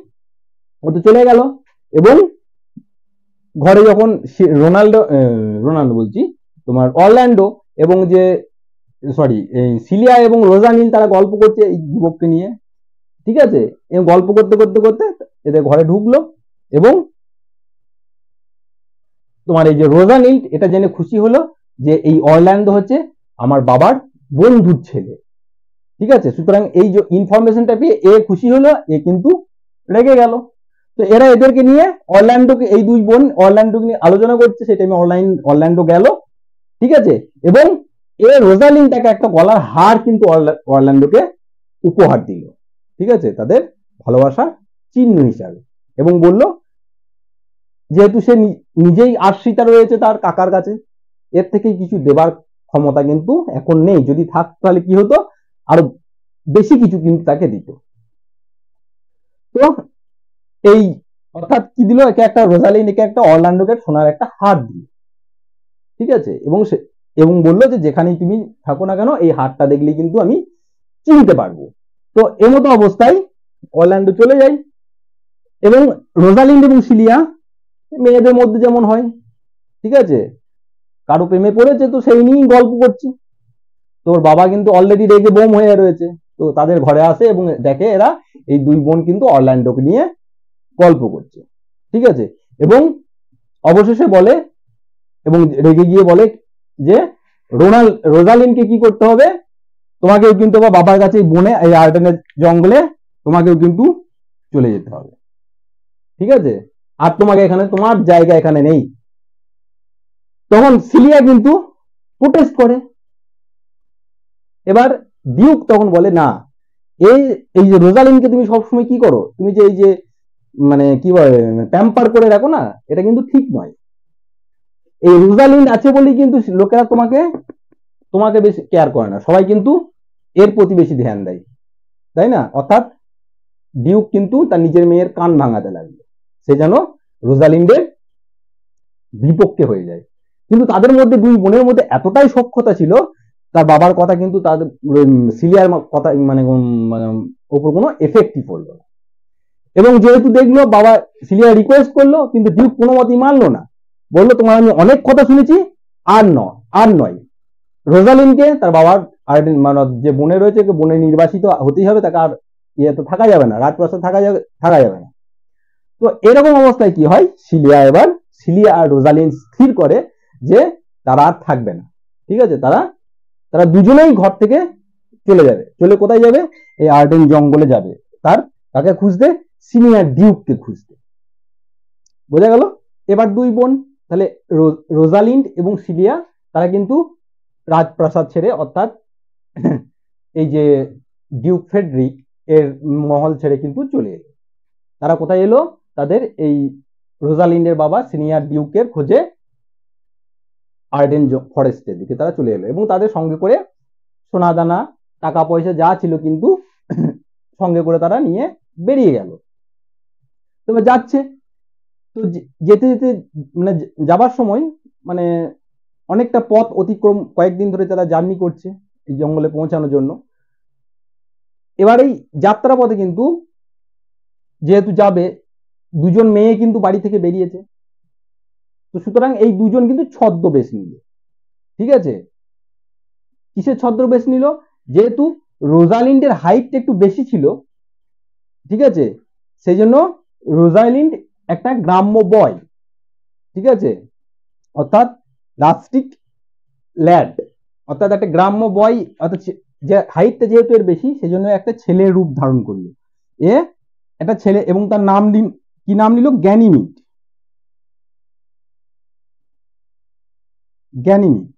ও তো চলে গেল এবং ঘরে যখন রোনাল্ডো বলছি তোমার অরল্যান্ডো এবং যে সরি সিলিয়া এবং রোজানিল তারা গল্প করছে এই যুবককে নিয়ে, ঠিক আছে, এবং গল্প করতে করতে করতে এদের ঘরে ঢুকলো এবং তোমার এই যে রোজানিল এটা জেনে খুশি হলো যে এই অরল্যান্ডো হচ্ছে আমার বাবার বন্ধুর ছেলে, ঠিক আছে, সুতরাং এই যে ইনফরমেশনটা পেয়ে এ খুশি হলো, এ কিন্তু রেগে গেল। তো এরা এদেরকে নিয়ে অরল্যান্ডোকে, এই দুই বোন অরল্যান্ডোকে নিয়ে আলোচনা করছে, সেই টাইমে অরল্যান্ডো গেল, ঠিক আছে, এবং এ রোজালিনটাকে একটা গলার হার কিন্তু অরল্যান্ডোকে উপহার দিল, ঠিক আছে, তাদের ভালোবাসার চিহ্ন হিসাবে, এবং বলল যেহেতু সে নিজেই আশ্রিতা রয়েছে তার কাকার কাছে, এর থেকে কিছু দেবার ক্ষমতা কিন্তু এখন নেই, যদি থাকতো তাহলে কি হতো, আরো বেশি কিছু কিন্তু তাকে দিত। তো এই অর্থাৎ কি দিল, একে একটা রোজালিনকে একটা অরল্যান্ডোকে সোনার একটা হার দিল, ঠিক আছে, এবং বললো যে যেখানেই তুমি থাকো না কেন এই হারটা দেখলে কিন্তু আমি চিনতে পারবো। তো এমতো অবস্থায় অরল্যান্ডো চলে যায় এবং রোজালিন্ড এবং সিলিয়া মেয়েদের মধ্যে যেমন হয়, ঠিক আছে, কারো প্রেমে পড়েছে তো সেই নিয়েই গল্প করছে, তোর বাবা কিন্তু অলরেডি রেগে বোম হয়ে রয়েছে, তো তাদের ঘরে আসে এবং দেখে এরা এই দুই বোন কিন্তু অরল্যান্ডোকে নিয়ে গল্প করছে, ঠিক আছে, এবং অবশেষে বলে এবং রেগে গিয়ে বলে যে রোজালিনকে কি করতে হবে, তোমাকেও কিন্তু বাবার কাছে বনে এই আর্ডেনের জঙ্গলে তোমাকেও কিন্তু চলে যেতে হবে, ঠিক আছে, আর তোমাকে এখানে তোমার জায়গা এখানে নেই। তখন সিলিয়া কিন্তু প্রোটেস্ট করে, এবার ডিউক তখন বলে না, এই এই যে রোজালিনকে তুমি সবসময় কি করো, তুমি যে এই যে মানে কি বলে প্যাম্পার করে রাখো না, এটা কিন্তু ঠিক নয়, এই রোজালিন আছে বলেই কিন্তু লোকেরা তোমাকে তোমাকে বেশি কেয়ার করে না, সবাই কিন্তু এর প্রতি বেশি ধ্যান দেয়, তাই না, অর্থাৎ ডিউক কিন্তু তার নিজের মেয়ের কান ভাঙাতে লাগলো, সে যেন রোজালিন্ডের বিপক্ষে হয়ে যায়, কিন্তু তাদের মধ্যে দুই বোনের মধ্যে এতটাই সখ্যতা ছিল, তার বাবার কথা কিন্তু তাদের সিলিয়ার কথা মানে ওপর কোনো এফেক্টই পড়লো না, এবং যেহেতু দেখলো বাবা সিলিয়া রিকোয়েস্ট করলো কিন্তু ডিউক কোনো মতেই মানলো না, বললো তোমার আমি অনেক কথা শুনেছি, আর নয় রোজালিনকে তার বাবার আর মানে যে বোনে রয়েছে বোনে নির্বাসিত হতেই হবে, তাকে আর ইয়েতে থাকা যাবে না, রাজপ্রাসাদ থাকা যাবে না। তো এরকম অবস্থায় কি হয়, সিলিয়া আর রোজালিন স্থির করে যে তারা আর থাকবে না, ঠিক আছে, তারা দুজনেই ঘর থেকে চলে যাবে, চলে কোথায় যাবে, এই আর্ডেন জঙ্গলে যাবে, তাকে খুঁজতে, সিনিয়র ডিউককে খুঁজতে, বোঝা গেল। এবার দুই বোন তাহলে রোজালিন্ড এবং সিলিয়া তারা কিন্তু রাজপ্রাসাদ ছেড়ে অর্থাৎ এই যে ডিউক ফ্রেডরিক এর মহল ছেড়ে কিন্তু চলে এলো, তারা কোথায় এলো, তাদের এই রোজালিন্ডের বাবা সিনিয়র ডিউকের খোঁজে আর্ডেন ফরেস্টের দিকে তারা চলে এলো, এবং তাদের সঙ্গে করে সোনা দানা টাকা পয়সা যা ছিল কিন্তু সঙ্গে করে তারা নিয়ে বেরিয়ে গেল। তবে যাচ্ছে, তো যেতে যেতে মানে যাবার সময় মানে অনেকটা পথ অতিক্রম, কয়েকদিন ধরে তারা জার্নি করছে এই জঙ্গলে পৌঁছানোর জন্য। এবার এই যাত্রা পথে কিন্তু যেহেতু যাবে, দুজন মেয়ে কিন্তু বাড়ি থেকে বেরিয়েছে, তো সুতরাং এই দুজন কিন্তু ছদ্মবেশ নিল, ঠিক আছে, কিসের ছদ্মবেশ নিল, যেহেতু রোজালিন্ডের হাইটটা একটু বেশি ছিল, ঠিক আছে, সেই জন্য রোজালিন্ড একটা গ্রাম্য বয়, ঠিক আছে, অর্থাৎ রাস্টিক ল্যাড, অর্থাৎ একটা গ্রাম্য বয়, অর্থাৎ যে হাইটটা যেহেতু এর বেশি সেজন্য একটা ছেলের রূপ ধারণ করলো। এ একটা ছেলে, এবং তার নাম কি নাম নিল? গ্যানিমিড। গ্যানিমিড।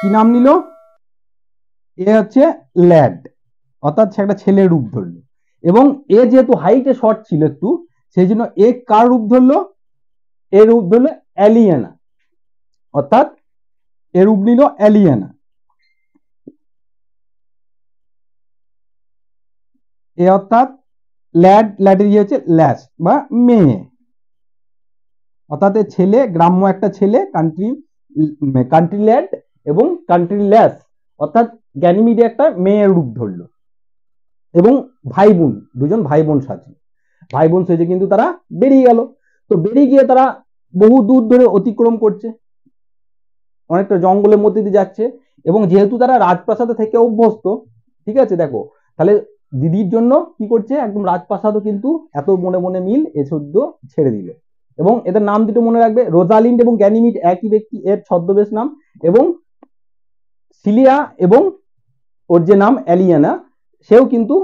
কি নাম নিল? এ হচ্ছে ল্যাড, অর্থাৎ সে একটা ছেলের রূপ ধরলো। এবং এ যেহেতু হাইটে শর্ট ছিল একটু, সেই জন্য এ কার রূপ ধরলো? এর রূপ ধরলো অ্যালিয়ানা, অর্থাৎ এর রূপ নিল অ্যালিয়ানা। এ অর্থাৎ ল্যাডের ইয়ে হচ্ছে ল্যাস বা মেয়ে, অর্থাৎ ছেলে, গ্রাম্য একটা ছেলে, কান্ট্রি ল্যাড এবং কান্ট্রি ল্যাস, অর্থাৎ গ্যানিমিডে একটা মেয়ের রূপ ধরলো। এবং ভাই বোন, দুজন ভাই বোন সাজে, ভাই বোন সেজে কিন্তু তারা বেরিয়ে গেল। তো বেরিয়ে গিয়ে তারা বহু দূর ধরে অতিক্রম করছে, অনেকটা জঙ্গলের মধ্যে দিয়ে যাচ্ছে। এবং যেহেতু তারা রাজপ্রাসাদে থেকে অভ্যস্ত, ঠিক আছে, দেখো তাহলে দিদির জন্য কি করছে, একদম রাজপ্রাসাদও কিন্তু এত মনে মনে মিল, এ সদ্য ছেড়ে দিল। এবং এদের নাম দুটো মনে রাখবে, রোজালিন্ড এবং গ্যানিমিড একই ব্যক্তি, এর ছদ্মবেশ নাম। এবং সিলিয়া এবং ওর যে নাম অ্যালিয়ানা, সেও কিন্তু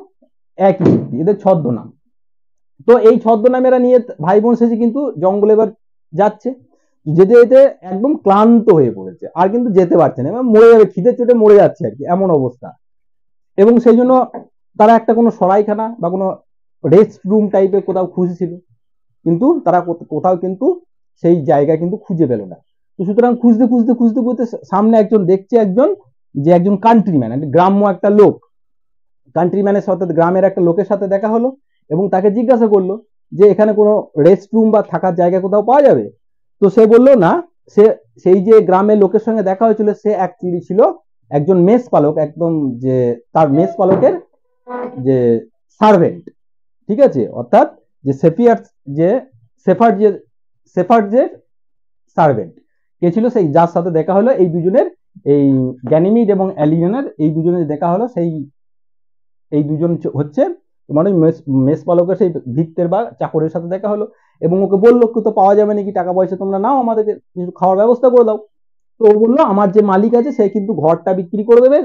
একই ব্যক্তি, এদের ছদ্মনাম। তো এই ছদ্মনামেরা নিয়ে ভাই বোন সেজে কিন্তু জঙ্গলে এবার যাচ্ছে। যেতে যেতে একদম ক্লান্ত হয়ে পড়েছে, আর কিন্তু যেতে পারছে না, মরে যাবে, খিদে চোটে মরে যাচ্ছে আর কি, এমন অবস্থা। এবং সেই জন্য তারা একটা কোনো সরাইখানা বা কোনো রেস্ট রুম টাইপের কোথাও খুঁজছিল, কিন্তু তারা কোথাও কিন্তু সেই জায়গা কিন্তু খুঁজে পেল না। তো সুতরাং খুঁজতে খুঁজতে খুঁজতে খুঁজতে সামনে একজন দেখছে, একজন কান্ট্রিম্যান, একটা গ্রাম্য একটা লোক, কান্ট্রিম্যানের সাথে, গ্রামের একটা লোকের সাথে দেখা হলো। এবং তাকে জিজ্ঞাসা করলো যে এখানে কোনো রেস্ট রুম বা থাকার জায়গা কোথাও পাওয়া যাবে? তো সে বললো না, সে সেই যে গ্রামের লোকের সঙ্গে দেখা হয়েছিল, সে অ্যাকচুয়ালি ছিল একজন মেস পালক, একদম যে তার মেস পালকের যে সার্ভেন্ট, ঠিক আছে, অর্থাৎ যে যে সেফার্ড যে সার্ভেন্ট কে ছিল, সেই যার সাথে দেখা হলো এই দুজনের, এই গ্যানিমিড এবং অ্যালিয়নার এই দুজনের দেখা হলো, এই দুজন হচ্ছে তোমার ওই মেস পালকের সেই ভিত্তের বা চাকরের সাথে দেখা হলো। এবং ওকে বললো তো পাওয়া যাবে নাকি টাকা পয়সা, তোমরা নাও, আমাদেরকে কিছু খাওয়ার ব্যবস্থা করে দাও। তো ও বললো আমার যে মালিক আছে সে কিন্তু ঘরটা বিক্রি করে দেবে,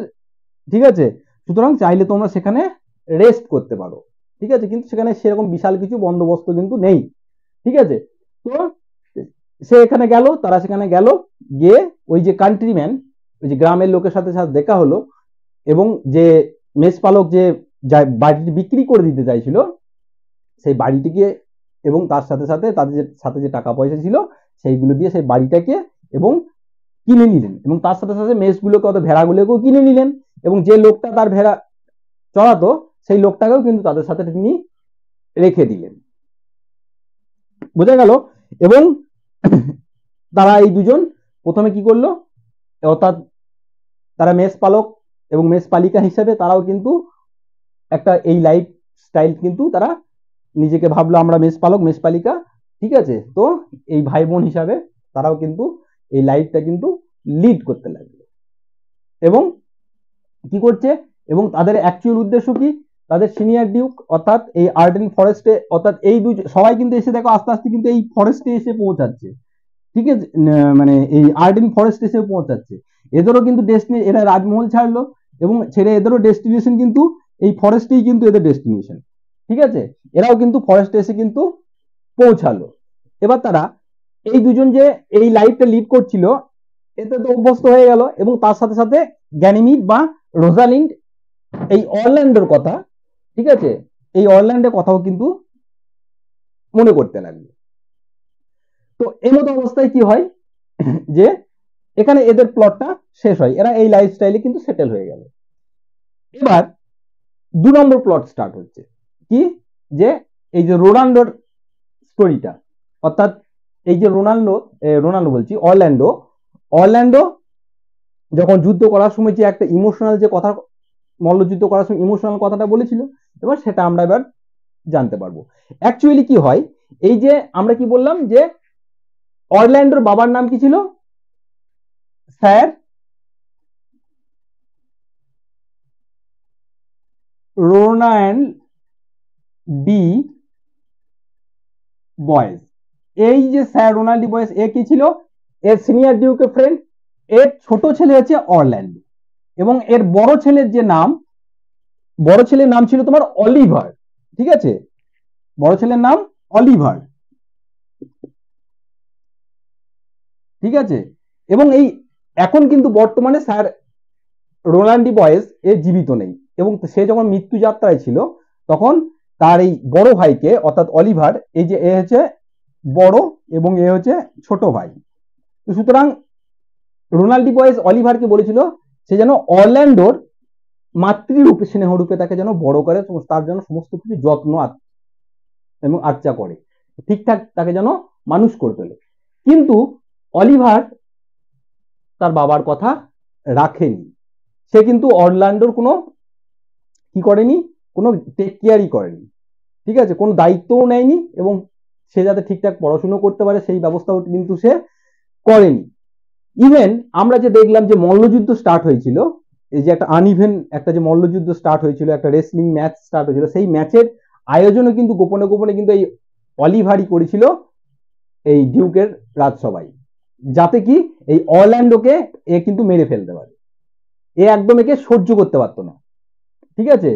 ঠিক আছে, সুতরাং চাইলে তোমরা সেখানে রেস্ট করতে পারো, ঠিক আছে, কিন্তু সেখানে সেরকম বিশাল কিছু বন্দোবস্ত কিন্তু নেই, ঠিক আছে। তো সে এখানে গেল, তারা সেখানে গেল, গিয়ে ওই যে কান্ট্রিম্যান, ওই যে গ্রামের লোকের সাথে সাথে দেখা হলো। এবং যে মেস পালক যে বাড়িটি বিক্রি করে দিতে চাইছিল, সেই বাড়িটিকে এবং তার সাথে সাথে তাদের সাথে যে টাকা পয়সা ছিল সেইগুলো দিয়ে সেই বাড়িটাকে এবং কিনে নিলেন। এবং তার সাথে সাথে মেসগুলোকে, অত ভেড়াগুলোকেও কিনে নিলেন। এবং যে লোকটা তার ভেড়া চড়াতো সেই লোকটাকেও কিন্তু তাদের সাথে তিনি রেখে দিলেন, বোঝা গেল। এবং তারা এই দুজন প্রথমে কি করলো, অর্থাৎ তারা মেস পালক এবং মেস পালিকা হিসেবে তারাও কিন্তু একটা এই লাইফ স্টাইল কিন্তু তারা নিজেকে ভাবলো, আমরা মেস পালক মেস পালিকা, ঠিক আছে। তো এই ভাই বোন হিসাবে তারাও কিন্তু এই লাইফটা কিন্তু লিড করতে লাগলো। এবং কি করছে, এবং তাদের অ্যাকচুয়াল উদ্দেশ্য কি, তাদের সিনিয়র ডিউক অর্থাৎ এই আর্ডেন ফরেস্টে, অর্থাৎ এই সবাই কিন্তু এসে দেখো আস্তে আস্তে কিন্তু এই ফরেস্টে এসে পৌঁছাচ্ছে, ঠিক আছে, মানে এই আর্ডেন ফরেস্ট এসে পৌঁছাচ্ছে। এদেরও কিন্তু এরা রাজমহল ছাড়লো এবং ছেড়ে এদেরও ডেস্টিনেশন কিন্তু এই ফরেস্টেই কিন্তু এদের ডেস্টিনেশন, ঠিক আছে। এরাও কিন্তু ফরেস্টে এসে কিন্তু পৌঁছালো। এবার তারা এই দুজন যে এই লাইফটা লিড করছিল এতে তো অভ্যস্ত হয়ে গেল। এবং তার সাথে সাথে গ্যানিমিড বা রোজালিন্ড এই অরল্যান্ডোর কথা, ঠিক আছে, এই অরল্যান্ডের কথাও কিন্তু মনে করতে লাগলো। তো এই মতো অবস্থায় কি হয় যে এখানে এদের প্লটটা শেষ হয়, এরা এই লাইফস্টাইলে কিন্তু সেটেল হয়ে গেল। এবার 2 নম্বর প্লট স্টার্ট হচ্ছে, কি, যে এই যে রোনাল্ডোর স্টোরিটা, অর্থাৎ এই যে রোনাল্ডো বলছি, অরল্যান্ডো যখন যুদ্ধ করার সময় যে একটা ইমোশনাল যে কথা, মল্লযুদ্ধ করার সময় ইমোশনাল কথাটা বলেছিল, এবার সেটা আমরা এবার জানতে পারবো। অ্যাকচুয়ালি কি হয়, এই যে আমরা কি বললাম যে অরল্যান্ডোর বাবার নাম কি ছিল, স্যার রোনাল্ড ডি বয়েজ। এই যে স্যার রোনাল্ড ডি বয়েজ, এ কি ছিল? এর সিনিয়র ডিউকের ফ্রেন্ড। এর ছোট ছেলে হচ্ছে অরল্যান্ডো, এবং এর বড় ছেলের নাম ছিল তোমার অলিভার। ঠিক আছে, বড় ছেলের নাম অলিভার। ঠিক আছে, এবং এই এখন কিন্তু বর্তমানে স্যার রোনাল্ড ডি বয়েজ এ জীবিত নেই, এবং সে যখন মৃত্যু যাত্রায় ছিল তখন তার এই বড় ভাইকে অর্থাৎ অলিভার, এই যে এ হচ্ছে বড় এবং এ হচ্ছে ছোট ভাই, তো সুতরাং রোনাল্ড ডি বয়েজ অলিভারকে বলেছিল সে যেন অরল্যান্ডোর মাতৃরূপে, স্নেহরূপে তাকে যেন বড় করে, তার যেন সমস্ত কিছু যত্ন এবং আচ্ছা করে, ঠিকঠাক তাকে যেন মানুষ করে তোলে। কিন্তু অলিভার তার বাবার কথা রাখেনি। সে কিন্তু অরল্যান্ডোর কোনো কি করেনি, কোনো টেক কেয়ারই করেনি। ঠিক আছে, কোনো দায়িত্বও নেয়নি, এবং সে যাতে ঠিকঠাক পড়াশুনো করতে পারে সেই ব্যবস্থাও কিন্তু সে করেনি। ইভেন আমরা যে দেখলাম যে মল্লযুদ্ধ স্টার্ট হয়েছিল, এই যে একটা আনইভেন একটা যে মল্লযুদ্ধ স্টার্ট হয়েছিল, একটা রেসলিং ম্যাচ স্টার্ট হয়েছিল, সেই ম্যাচের আয়োজনও কিন্তু গোপনে গোপনে কিন্তু এই অলিভারই করেছিল এই ডিউকের রাজসভায়, যাতে কি এই অরল্যান্ডোকে এ কিন্তু মেরে ফেলতে পারে। এ একদম একে সহ্য করতে পারতো না। ঠিক আছে,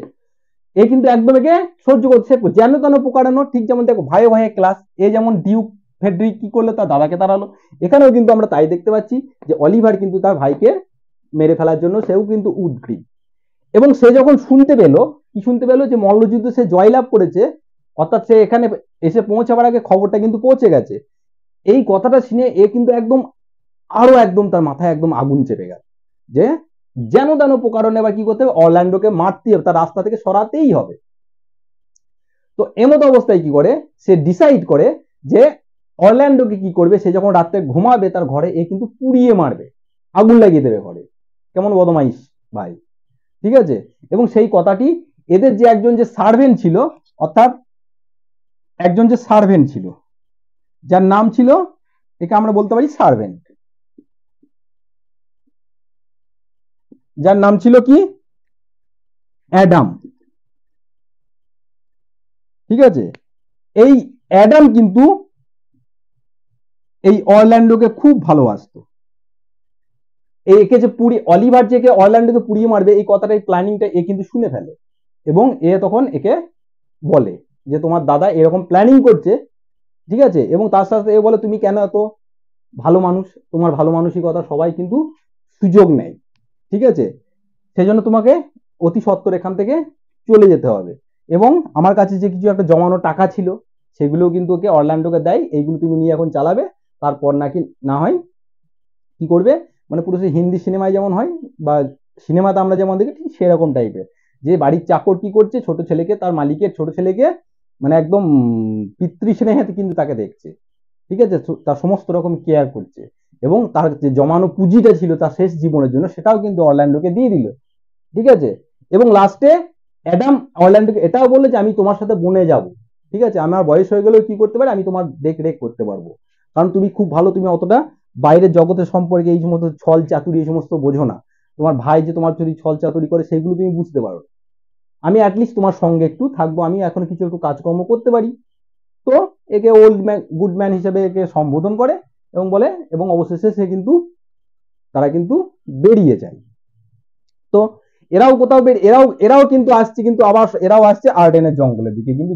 এ কিন্তু একদম একে সহ্য করছে, যেন তেন পোকারানো। ঠিক যেমন দেখো ভাইয়ে ভাইয়ে ক্লাস, এ যেমন ডিউক ফেডরিক কি করলো, তার দাদাকে তাড়ালো, এখানেও কিন্তু আমরা তাই দেখতে পাচ্ছি যে অলিভার কিন্তু তার ভাইকে মেরে ফেলার জন্য সেও কিন্তু উদ্গ্রীব। এবং সে যখন শুনতে পেলো, কি শুনতে পেলো, যে মল্লযুদ্ধ সে জয়লাভ করেছে, অর্থাৎ সে এখানে এসে পৌঁছাবার আগে খবরটা কিন্তু পৌঁছে গেছে, এই কথাটা শুনে এ কিন্তু একদম আরো একদম তার মাথায় একদম আগুন চেপে গেল, যে যেন তেন প্রকারণে বা কি করতে হবে, অরল্যান্ডোকে মারতেই হবে, তার রাস্তা থেকে সরাতেই হবে। তো এমত অবস্থায় কি করে, সে ডিসাইড করে যে অরল্যান্ডোকে কি করবে, সে যখন রাত্রে ঘুমাবে তার ঘরে এ কিন্তু পুড়িয়ে মারবে, আগুন লাগিয়ে দেবে ঘরে। কেমন বদমাইশ ভাই। ঠিক আছে, এবং সেই কথাটি এদের যে একজন যে সার্ভেন্ট ছিল, অর্থাৎ একজন যে সার্ভেন্ট ছিল যার নাম ছিল, একে আমরা বলতে পারি সার্ভেন্ট, যার নাম ছিল কি, অ্যাডাম। ঠিক আছে, এই অ্যাডাম কিন্তু এই অরল্যান্ডোকে খুব ভালোবাসতো। একে যে অলিভার যে অরল্যান্ডোকে পুড়িয়ে মারবে এই কথাটা, এই প্ল্যানিংটা এ কিন্তু শুনে ফেলে, এবং এ তখন একে বলে যে তোমার দাদা এরকম প্ল্যানিং করছে। ঠিক আছে, এবং তার সাথে এ বলে তুমি কেন এত ভালো মানুষ, তোমার ভালো মানসিকতা সবাই কিন্তু সুযোগ নেয়। ঠিক আছে, সেই জন্য তোমাকে অতি সত্বর এখান থেকে চলে যেতে হবে, এবং আমার কাছে যে কিছু একটা জমানো টাকা ছিল সেগুলো কিন্তু ওকে অরল্যান্ডোকে দেয়, এইগুলো তুমি নিয়ে এখন চালাবে, তারপর নাকি না হয় কি করবে, মানে পুরো হিন্দি সিনেমায় যেমন হয় বা সিনেমাতে আমরা যেমন দেখি ঠিক সেরকম টাইপের, যে বাড়ির চাকর কি করছে, ছোট ছেলেকে, তার মালিকের ছোট ছেলেকে মানে একদম পিতৃস্নেহে কিন্তু তাকে দেখছে। ঠিক আছে, তার সমস্ত রকম কেয়ার করছে, এবং তার যে জমানো পুঁজিটা ছিল তার শেষ জীবনের জন্য সেটাও কিন্তু অরল্যান্ডোকে দিয়ে দিল। ঠিক আছে, এবং লাস্টে অ্যাডাম অরল্যান্ডোকে এটাও বললো যে আমি তোমার সাথে বনে যাব। ঠিক আছে, আমার বয়স হয়ে গেলেও কি করতে পারে, আমি তোমার দেখ রেখ করতে পারবো, কারণ তুমি খুব ভালো, তুমি অতটা বাইরের জগতের সম্পর্কে এই সমস্ত ছল চাতুরি এই সমস্ত বোঝো না, তোমার ভাই যে তোমার যদি ছল চাতুরি করে সেগুলো তুমি বুঝতে পারো, আমি অ্যাটলিস্ট তোমার সঙ্গে একটু থাকবো, আমি এখন কিছু একটু কাজকর্ম করতে পারি। তো একে ওল্ড ম্যান গুড ম্যান হিসেবে একে সম্বোধন করে এবং বলে, এবং অবশেষে সে কিন্তু তারা কিন্তু বেরিয়ে যায়। তো এরাও কোথাও এরাও কিন্তু আসছে, কিন্তু আবার এরাও আসছে আর্ডেনের জঙ্গলের দিকে, কিন্তু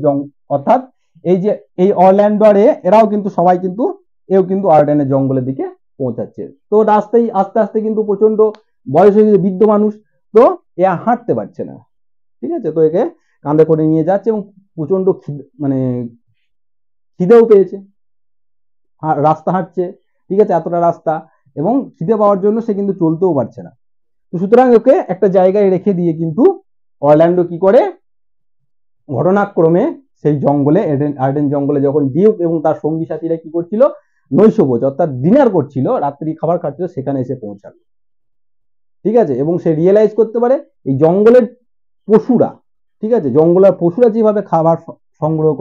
অর্থাৎ এই যে এই অরল্যান্ডোরে এরাও কিন্তু সবাই কিন্তু এও কিন্তু আর্ডেনের জঙ্গলের দিকে পৌঁছাচ্ছে। তো রাস্তায় আস্তে আস্তে কিন্তু প্রচন্ড বয়স হয়ে গেছে, বৃদ্ধ মানুষ, তো এ হাঁটতে পারছে না। ঠিক আছে, তো একে কাঁধে করে নিয়ে যাচ্ছে, এবং প্রচন্ড মানে খিদেও পেয়েছে, রাস্তা হাঁটছে। ঠিক আছে, এতটা রাস্তা, এবং খিদে পাওয়ার জন্য সে কিন্তু চলতেও পারছে না। তো সুতরাং ওকে একটা জায়গায় রেখে দিয়ে কিন্তু অরল্যান্ডো কি করে, ঘটনাক্রমে সেই জঙ্গলে আর্ডেন জঙ্গলে যখন ডিউক এবং তার সঙ্গী সাথীরা কি করছিল, নৈশভোজ অর্থাৎ ডিনার করছিল, রাত্রি খাবার খাচ্ছিল, সেখানে এসে পৌঁছালো। ঠিক আছে, এবং সে রিয়েলাইজ করতে পারে এই জঙ্গলের পশুরা, ঠিক আছে, জঙ্গলের পশুরা যেভাবে খাবার সংগ্রহ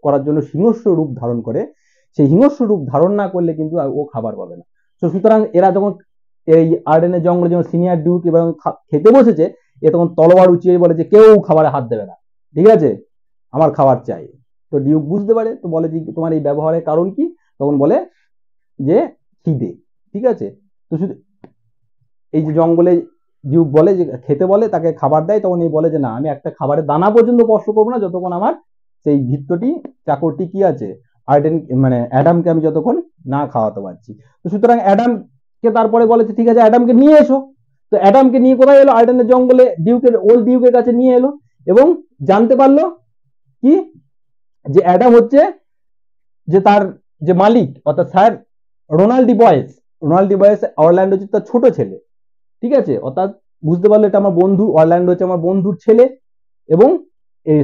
করার জন্য হিংস্র রূপ ধারণ করে, সেই হিংস্র রূপ ধারণ না করলে কিন্তু ও খাবার পাবে না। তো সুতরাং এরা যখন এই আর্ডেনের জঙ্গলে যখন সিনিয়র ডিউক এবং খেতে বসেছে, এ তখন তলোয়ার উঁচিয়ে বলে যে কেউ খাবারে হাত দেবে না, ঠিক আছে, আমার খাবার চাই। তো ডিউক বুঝতে পারে, তো বলে যে তোমার এই ব্যবহারের কারণ কি, তখন বলে যে খিদে। ঠিক আছে, তো শুধু এই যে জঙ্গলে ডিউক বলে যে খেতে বলে, তাকে খাবার দেয়, তখন এই বলে যে না, আমি একটা খাবারের দানা পর্যন্ত স্পর্শ করবো না যতক্ষণ আমার সেই ভিত্তটি চাকরটি কি আছে আর্ডেন মানে অ্যাডামকে আমি যতক্ষণ না খাওয়াতে পারছি। তো সুতরাং অ্যাডামকে তারপরে বলেছে ঠিক আছে অ্যাডামকে নিয়ে এসো। তো অ্যাডামকে নিয়ে কোথায় এলো, আর্ডেনের জঙ্গলে ডিউকের ওল্ড ডিউকের কাছে নিয়ে এলো এবং জানতে পারলো কি যে অ্যাডাম হচ্ছে যে তার যে মালিক অর্থাৎ স্যার রোনাল্ড ডিবয়েস অরল্যান্ডো হচ্ছে তার ছোট ছেলে। ঠিক আছে, অর্থাৎ বুঝতে পারলো এটা আমার বন্ধু, অরল্যান্ডো হচ্ছে আমার বন্ধুর ছেলে। এবং এই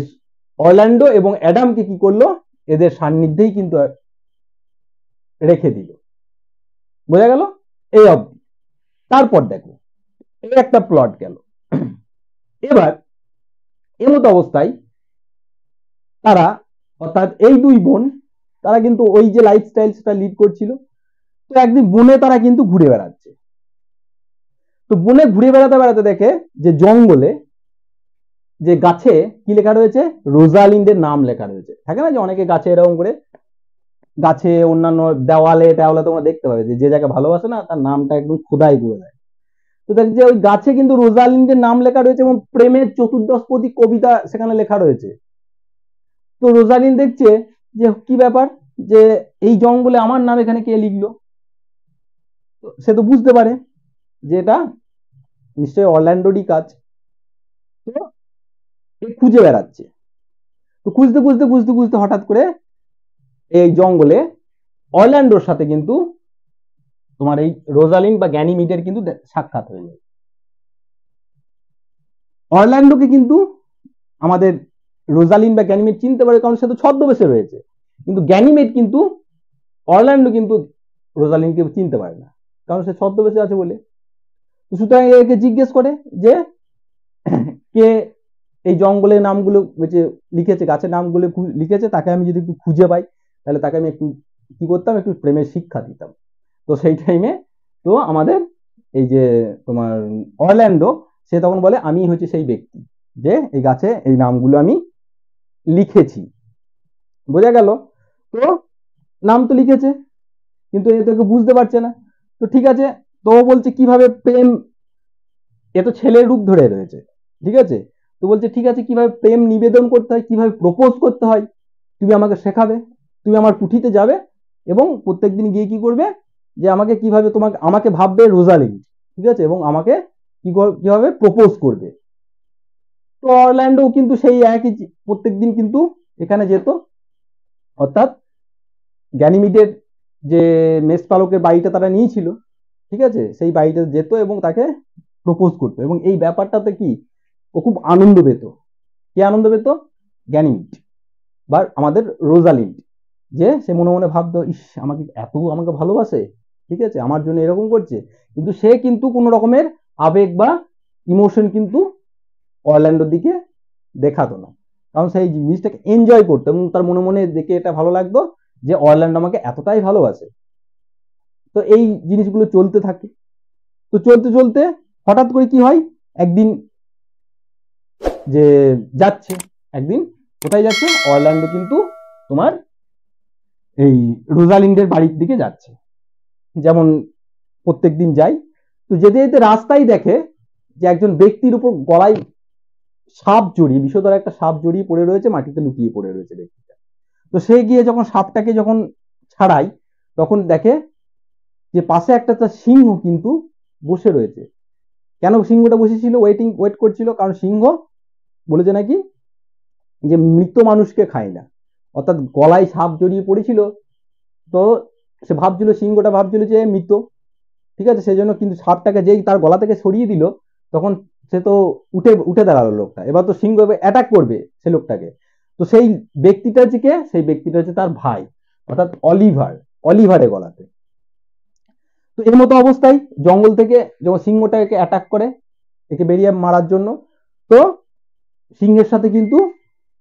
অরল্যান্ডো এবং অ্যাডামকে কি করলো, এদের সান্নিধ্যেই কিন্তু রেখে দিল। বোঝা গেল এই অবধি। তারপর দেখো এই একটা প্লট গেল। এবার এমতো অবস্থায় তারা অর্থাৎ এই দুই বোন তারা কিন্তু ওই যে লাইফস্টাইল সেটা লিড করছিল। তো একদিন বনে তারা কিন্তু ঘুরে বেড়াচ্ছে। তো বনে ঘুরে বেড়াতে বেড়াতে দেখে যে জঙ্গলে যে গাছে কি লেখা রয়েছে, রোজালিন্ডের নাম লেখা রয়েছে। থাকে না যে অনেকে গাছে এরকম করে গাছে অন্যান্য দেওয়ালে টেওয়ালে তোমরা দেখতে পাবে যে জায়গায় ভালোবাসে না তার নামটা একদম খোদাই করে দেয়। তো দেখ যে ওই গাছে কিন্তু রোজালিন্ডের নাম লেখা রয়েছে এবং প্রেমের চতুর্দশপদী কবিতা সেখানে লেখা রয়েছে। তো রোজালিন দেখছে যে কি ব্যাপার, যে এই জঙ্গলে আমার নাম এখানে কে লিখলো। সে তো বুঝতে পারে যে এটা নিশ্চয়ই অরল্যান্ডোরই কাজ। তো খুঁজে বেড়াচ্ছে। তো খুঁজতে খুঁজতে খুঁজতে খুঁজতে হঠাৎ করে এই জঙ্গলে অরল্যান্ডোর সাথে কিন্তু তোমার এই রোজালিন বা গ্যানিমিডের কিন্তু সাক্ষাৎ হয়ে যায়। অরল্যান্ডোকে কিন্তু আমাদের রোজালিন বা গ্যানিমেড চিনতে পারে, কারণ সে তো ছদ্মবেশে রয়েছে। কিন্তু গ্যানিমেড কিন্তু অরল্যান্ডো কিন্তু রোজালিনকে চিনতে পারে না, কারণ সে ছদ্মবেশে আছে বলে। সুতরাং একে জিজ্ঞেস করে যে কে এই জঙ্গলের নামগুলো লিখেছে, গাছের নামগুলো লিখেছে, তাকে আমি যদি একটু খুঁজে পাই তাহলে তাকে আমি একটু কি করতাম, একটু প্রেমের শিক্ষা দিতাম। তো সেই টাইমে তো আমাদের এই যে তোমার অরল্যান্ডো সে তখন বলে আমি হচ্ছে সেই ব্যক্তি যে এই গাছে এই নামগুলো আমি লিখেছি। বোঝা গেল? তো নাম তো লিখেছে কিন্তু এ তোকে বুঝতে পারছে না। তো ঠিক আছে, তো বলছে কিভাবে প্রেম, এ তো ছেলের রূপ ধরে রয়েছে। ঠিক আছে, তো বলছে ঠিক আছে কিভাবে প্রেম নিবেদন করতে হয়, কিভাবে প্রপোজ করতে হয় তুমি আমাকে শেখাবে। তুমি আমার কুঠিতে যাবে এবং প্রত্যেকদিন গিয়ে কি করবে, যে আমাকে কিভাবে আমাকে ভাববে রোজালিন। ঠিক আছে, এবং আমাকে কিভাবে প্রপোজ করবে। তো অরল্যান্ডো কিন্তু সেই একই প্রত্যেকদিন কিন্তু এখানে যেত, অর্থাৎ গ্যানিমিডের যে মেস পালকের বাড়িটা তারা নিয়েছিল, ঠিক আছে, সেই বাড়িটা যেত এবং তাকে প্রপোজ করতো। এবং এই ব্যাপারটাতে কি ও খুব আনন্দ পেত। কে আনন্দ পেত? গ্যানিমিড বা আমাদের রোজালিন্ড। যে সে মনে মনে ভাবতো ইস আমাকে ভালোবাসে, ঠিক আছে, আমার জন্য এরকম করছে। কিন্তু সে কিন্তু কোনো রকমের আবেগ বা ইমোশন কিন্তু অরল্যান্ডোর দিকে দেখাতো না, কারণ সেই জিনিসটাকে এনজয় করতো এবং তার মনে মনে দেখে এটা ভালো লাগতো যে অরল্যান্ডো আমাকে এতটাই ভালোবাসে। তো এই জিনিসগুলো চলতে থাকে। তো চলতে চলতে হঠাৎ করে কি হয়, একদিন যে যাচ্ছে, একদিন কোথায় যাচ্ছে, অরল্যান্ডো কিন্তু তোমার এই রোজালিন্ডের বাড়ির দিকে যাচ্ছে, যেমন প্রত্যেকদিন যাই। তো যেতে যেতে রাস্তায় দেখে যে একজন ব্যক্তির উপর গলায় সাপ জড়িয়ে, বিষধর একটা সাপ জড়িয়ে পড়ে রয়েছে, মাটিতে লুকিয়ে পড়ে রয়েছে ব্যক্তিটা। তো সে গিয়ে যখন সাপটাকে যখন ছাড়াই তখন দেখে যে পাশে একটা তার সিংহ কিন্তু বসে রয়েছে। কেন সিংহটা বসেছিল, ওয়েট করছিল, কারণ সিংহ বলেছে নাকি যে মৃত মানুষকে খায় না, অর্থাৎ গলায় সাপ জড়িয়ে পড়েছিল। তো সে ভাবছিল, সিংহটা ভাবছিল যে মৃত, ঠিক আছে, সেই জন্য কিন্তু সাপটাকে যেই তার গলা থেকে সরিয়ে দিল তখন সে তো উঠে দাঁড়ালো লোকটা। এবার তো সিংহ অ্যাটাক করবে সে লোকটাকে। তো সেই ব্যক্তিটা হচ্ছে কে, সেই ব্যক্তিটা হচ্ছে তার ভাই, অর্থাৎ অলিভারের গলাতে। তো এর মতো অবস্থায় জঙ্গল থেকে যখন সিংহটা একে অ্যাটাক করে একে বেরিয়ে মারার জন্য, তো সিংহের সাথে কিন্তু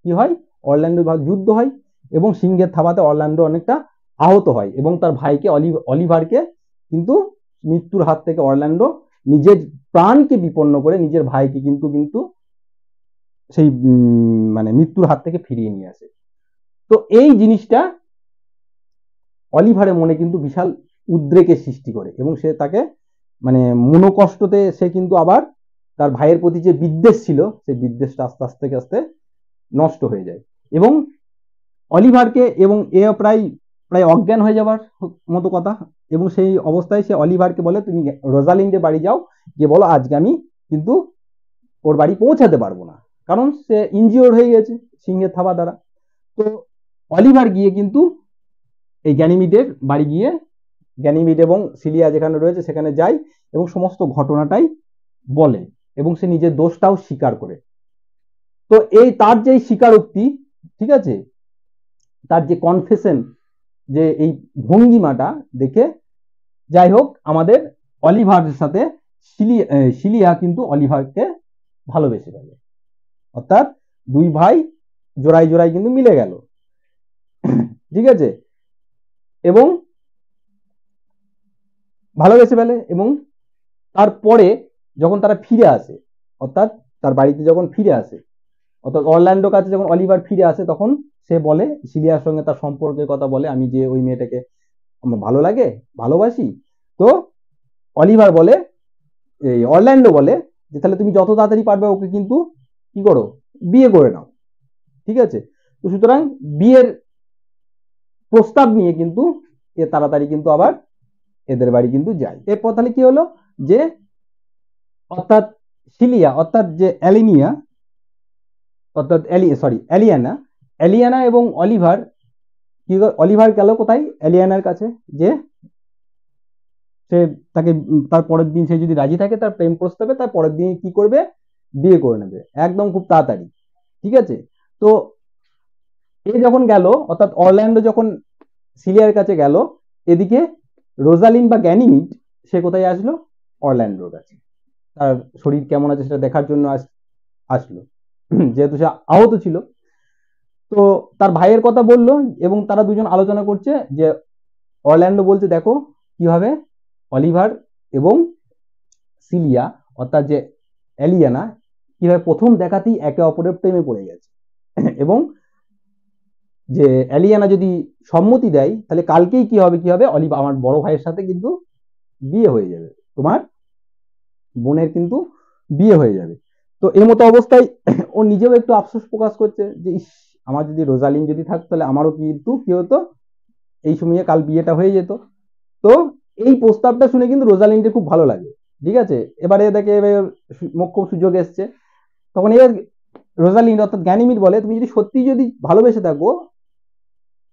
কি হয়, অরল্যান্ডো যুদ্ধ হয় এবং সিংহের থাবাতে অরল্যান্ডো অনেকটা আহত হয় এবং তার ভাইকে অলিভারকে কিন্তু মৃত্যুর হাত থেকে অরল্যান্ডো নিজের প্রাণকে বিপন্ন করে নিজের ভাইকে কিন্তু সেই মানে মৃত্যুর হাত থেকে ফিরিয়ে নিয়ে আসে। তো এই জিনিসটা অলিভারের মনে কিন্তু বিশাল উদ্রেকের সৃষ্টি করে এবং সে তাকে মানে মনোকষ্টতে সে কিন্তু আবার তার ভাইয়ের প্রতি যে বিদ্বেষ ছিল সেই বিদ্বেষটা আস্তে আস্তে আস্তে নষ্ট হয়ে যায় এবং অলিভারকে এবং এ প্রায় প্রায় অজ্ঞান হয়ে যাবার মতো কথা এবং সেই অবস্থায় সে অলিভারকে বলে তুমি রোজালিন্ডের বাড়ি যাও, গিয়ে বলো আজকে আমি কিন্তু ওর বাড়ি পৌঁছাতে পারবো না, কারণ সে ইনজিওর হয়ে গেছে সিংহের থাবা দ্বারা। তো অলিভার গিয়ে কিন্তু এই গ্যানিমিডের বাড়ি গিয়ে গ্যানিমিড এবং সিলিয়া যেখানে রয়েছে সেখানে যায় এবং সমস্ত ঘটনাটাই বলে এবং সে নিজের দোষটাও স্বীকার করে। তো এই তার যে স্বীকারোক্তি, ঠিক আছে, তার যে কনফেশন, যে এই ভঙ্গিমাটা দেখে যাই হোক আমাদের অলিভারের সাথে সিলিয়া কিন্তু অলিভারকে ভালোবেসে গেল, অর্থাৎ দুই ভাই জোড়ায় জোড়ায় কিন্তু মিলে গেল, ঠিক আছে, এবং ভালোবেসে ফেলে। এবং তারপরে যখন তারা ফিরে আসে, অর্থাৎ তার বাড়িতে যখন ফিরে আসে, অর্থাৎ অরল্যান্ডোর কাছে যখন অলিভার ফিরে আসে তখন সে বলে সিলিয়ার সঙ্গে তার সম্পর্কের কথা বলে, আমি যে ওই মেয়েটাকে আমার ভালো লাগে ভালোবাসি। তো অলিভার বলে, এই অরল্যান্ডো বলে যে তাহলে তুমি যত তাড়াতাড়ি পারবে ওকে কিন্তু কি করো, বিয়ে করে নাও, ঠিক আছে। তো সুতরাং বিয়ের প্রস্তাব নিয়ে কিন্তু এ তাড়াতাড়ি কিন্তু আবার এদের বাড়ি কিন্তু যায়। এরপর তাহলে কি হলো যে অর্থাৎ সিলিয়া অর্থাৎ যে অ্যালিনিয়া অর্থাৎ অ্যালিয়ানা অ্যালিয়ানা এবং অলিভার কি, অলিভার গেল কোথায়, অ্যালিয়ানার কাছে, যে সে তাকে তার পরের দিন সে যদি রাজি থাকে তার প্রেম প্রস্তাবে তার পরের দিন কি করবে, বিয়ে করে নেবে একদম খুব তাড়াতাড়ি, ঠিক আছে। তো এ যখন গেল অর্থাৎ অরল্যান্ডো যখন সিলিয়ার কাছে গেল, এদিকে রোজালিন বা গ্যানিমিড সে কোথায় আসলো, অরল্যান্ডোর কাছে, তার শরীর কেমন আছে সেটা দেখার জন্য আসলো যেহেতু সে আহত ছিল। তো তার ভাইয়ের কথা বললো এবং তারা দুজন আলোচনা করছে যে অরল্যান্ডো বলছে দেখো কিভাবে অলিভার এবং সিলিয়া অর্থাৎ যে অ্যালিয়ানা কিভাবে প্রথম দেখাতেই একে অপরের প্রেমে পড়ে গেছে এবং যে অ্যালিয়ানা যদি সম্মতি দেয় তাহলে কালকেই কি হবে অলিভার আমার বড় ভাইয়ের সাথে কিন্তু বিয়ে হয়ে যাবে, তোমার বোনের কিন্তু বিয়ে হয়ে যাবে। তো এই মতো অবস্থায় ও নিজেও একটু আফসোস প্রকাশ করছে যে ইস, আমার যদি রোজালিন যদি থাকতো তাহলে আমারও কিন্তু কি হতো, এই সময়ে কাল বিয়েটা হয়ে যেত। তো এই প্রস্তাবটা শুনে কিন্তু রোজালিনকে খুব ভালো লাগে, ঠিক আছে। এবারে দেখে মোক্ষম সুযোগ এসছে, তখন এবার রোজালিন অর্থাৎ গ্যানিমিড বলে তুমি যদি সত্যি যদি ভালোবেসে থাকো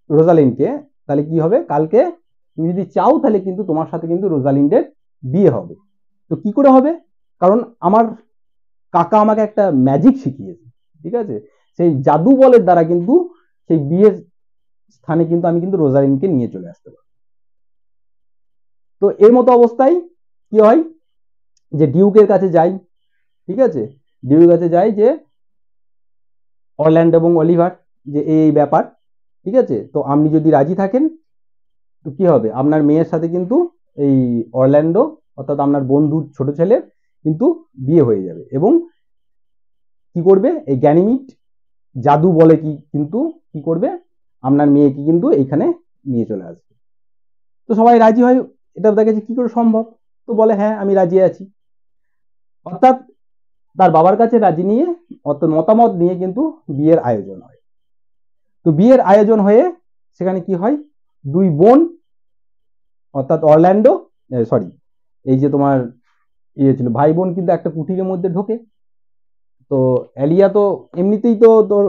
রোজালিনকে তাহলে কি হবে, কালকে তুমি যদি চাও তাহলে কিন্তু তোমার সাথে কিন্তু রোজালিন্ডের বিয়ে হবে। তো কি করে হবে, কারণ আমার কাকা আমাকে একটা ম্যাজিক শিখিয়েছে, ঠিক আছে, সেই জাদু বলের দ্বারা কিন্তু সেই বিয়ের স্থানে কিন্তু আমি কিন্তু রোজালিনকে নিয়ে চলে আসতে পারি। তো এর মতো অবস্থায় কি হয় যে ডিউকের কাছে যাই, ঠিক আছে, ডিউকের কাছে যাই যে অরল্যান্ডো এবং অলিভার যে এই ব্যাপার, ঠিক আছে, তো আপনি যদি রাজি থাকেন তো কি হবে, আপনার মেয়ের সাথে কিন্তু এই অরল্যান্ডো অর্থাৎ আপনার বন্ধুর ছোট ছেলের কিন্তু বিয়ে হয়ে যাবে এবং কি করবে এই গ্যানিমিড জাদু বলে কি কিন্তু কি করবে, আপনার মেয়েকে কিন্তু এইখানে নিয়ে চলে আসবে। তো সবাই রাজি হয়, এটা দেখে যে কি করে সম্ভব, তো বলে হ্যাঁ আমি রাজি আছি, অর্থাৎ তার বাবার কাছে রাজি নিয়ে অর্থাৎ মতামত নিয়ে কিন্তু বিয়ের আয়োজন হয়। তো বিয়ের আয়োজন হয়ে সেখানে কি হয়, দুই বোন অর্থাৎ অরল্যান্ডো সরি এই যে তোমার ইয়ে ছিল ভাই বোন কিন্তু একটা কুটিরের মধ্যে ঢোকে। তো অ্যালিয়া তো এমনিতেই তো তোর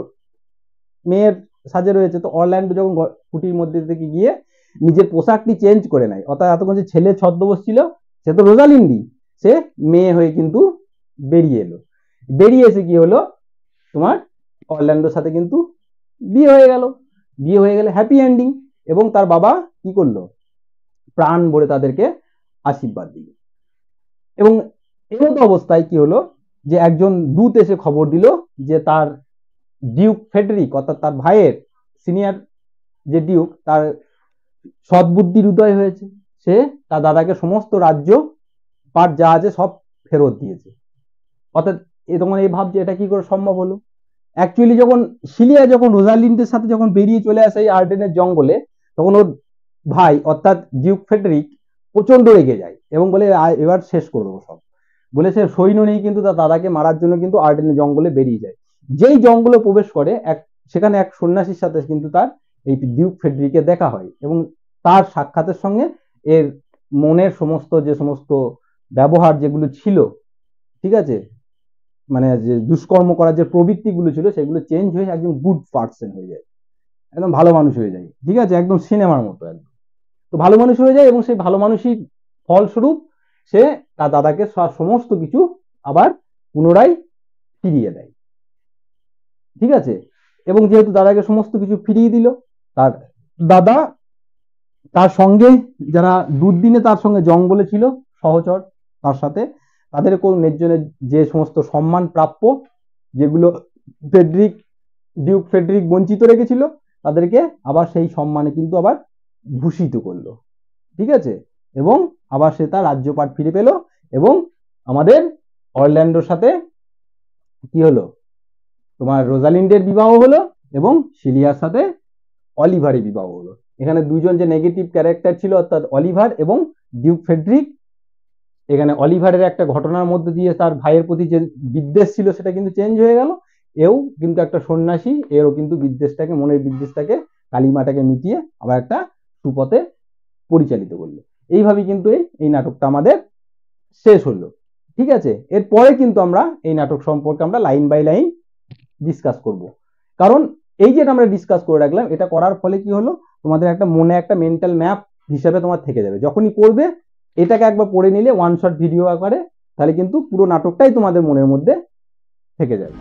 মেয়ের সাজে রয়েছে, তো অরল্যান্ডো যখন কুটির মধ্যে থেকে গিয়ে নিজের পোশাকটি চেঞ্জ করে নেয়, অর্থাৎ এতক্ষণ যে ছেলে ছদ্মবেশ ছিল সে তো রোজালিন্ডি, সে মেয়ে হয়ে কিন্তু বেরিয়ে এলো, বেরিয়ে এসে কি হলো তোমার অরল্যান্ডোর সাথে কিন্তু বিয়ে হয়ে গেল, বিয়ে হয়ে গেলে হ্যাপি এন্ডিং এবং তার বাবা কি করলো প্রাণ ভরে তাদেরকে আশীর্বাদ দিল। এবং এমতো অবস্থায় কি হলো যে একজন দূত এসে খবর দিল যে তার ডিউক ফেডরিক অর্থাৎ তার ভাইয়ের সিনিয়র যে ডিউক তার সদ্বুদ্ধির উদয় হয়েছে, সে তার দাদাকে সমস্ত রাজ্য পাট যা আছে সব ফেরত দিয়েছে। অর্থাৎ এ তোমার এই ভাবছে এটা কি করে সম্ভব হলো, অ্যাকচুয়ালি যখন সিলিয়া যখন রোজালিন্ডের সাথে যখন বেরিয়ে চলে আসে এই আর্ডেনের জঙ্গলে, তখন ওর ভাই অর্থাৎ ডিউক ফ্রেডরিক প্রচন্ড রেগে যায় এবং বলে এবার শেষ করে দেবো সব, বলে সে সৈন্য নেই কিন্তু তার দাদাকে মারার জন্য কিন্তু আর্ডেনের জঙ্গলে বেরিয়ে যায়। যেই জঙ্গলে প্রবেশ করে সেখানে এক সন্ন্যাসীর সাথে কিন্তু তার এই ডিউক ফ্রেডরিকের দেখা হয় এবং তার সাক্ষাতের সঙ্গে এর মনের সমস্ত যে সমস্ত ব্যবহার যেগুলো ছিল, ঠিক আছে, মানে যে দুষ্কর্ম করার যে প্রবৃত্তিগুলো ছিল সেগুলো চেঞ্জ হয়ে একদম গুড পার্সন হয়ে যায়, একদম ভালো মানুষ হয়ে যায়, ঠিক আছে, একদম সিনেমার মতো একদম। তো ভালো মানুষ হয়ে যায় এবং সেই ভালো মানুষই ফলস্বরূপ সে তার দাদাকে সমস্ত কিছু আবার পুনরায় ফিরিয়ে দেয়, ঠিক আছে। এবং যেহেতু দাদাকে সমস্ত কিছু ফিরিয়ে দিল, তার দাদা তার সঙ্গে যারা দুর্দিনে তার সঙ্গে জঙ্গলে ছিল সহচর তার সাথে, তাদের ন্যায্য যে সমস্ত সম্মান প্রাপ্য যেগুলো ডিউক ফ্রেডরিক বঞ্চিত রেখেছিল, তাদেরকে আবার সেই সম্মানে কিন্তু আবার ভূষিত করলো, ঠিক আছে। এবং আবার সে তার রাজ্যপাট ফিরে পেল এবং আমাদের অরল্যান্ডোর সাথে কি হলো, তোমার রোজালিন্ডের বিবাহ হলো এবং সিলিয়ার সাথে অলিভারের বিবাহ হলো। এখানে দুজন যে নেগেটিভ ক্যারেক্টার ছিল অর্থাৎ অলিভার এবং ডিউক ফ্রেডরিক, এখানে অলিভারের একটা ঘটনার মধ্যে দিয়ে তার ভাইয়ের প্রতি যে বিদ্বেষ ছিল সেটা কিন্তু চেঞ্জ হয়ে গেল। এও কিন্তু একটা সন্ন্যাসী, এরও কিন্তু বিদ্বেষটাকে, মনের বিদ্বেষটাকে, কালিমাটাকে মিটিয়ে আবার একটা সুপথে পরিচালিত করলো। এইভাবেই কিন্তু এই নাটকটা আমাদের শেষ হলো, ঠিক আছে। এরপরে কিন্তু আমরা এই নাটক সম্পর্কে আমরা লাইন বাই লাইন ডিসকাস করব, কারণ এই যে আমরা ডিসকাস করে রাখলাম, এটা করার ফলে কি হলো, তোমাদের একটা মনে একটা মেন্টাল ম্যাপ হিসাবে তোমার থেকে যাবে। যখনই করবে এটাকে একবার পড়ে নিলে ওয়ান শট ভিডিও আকারে, তাহলে কিন্তু পুরো নাটকটাই তোমাদের মনের মধ্যে থেকে যাবে।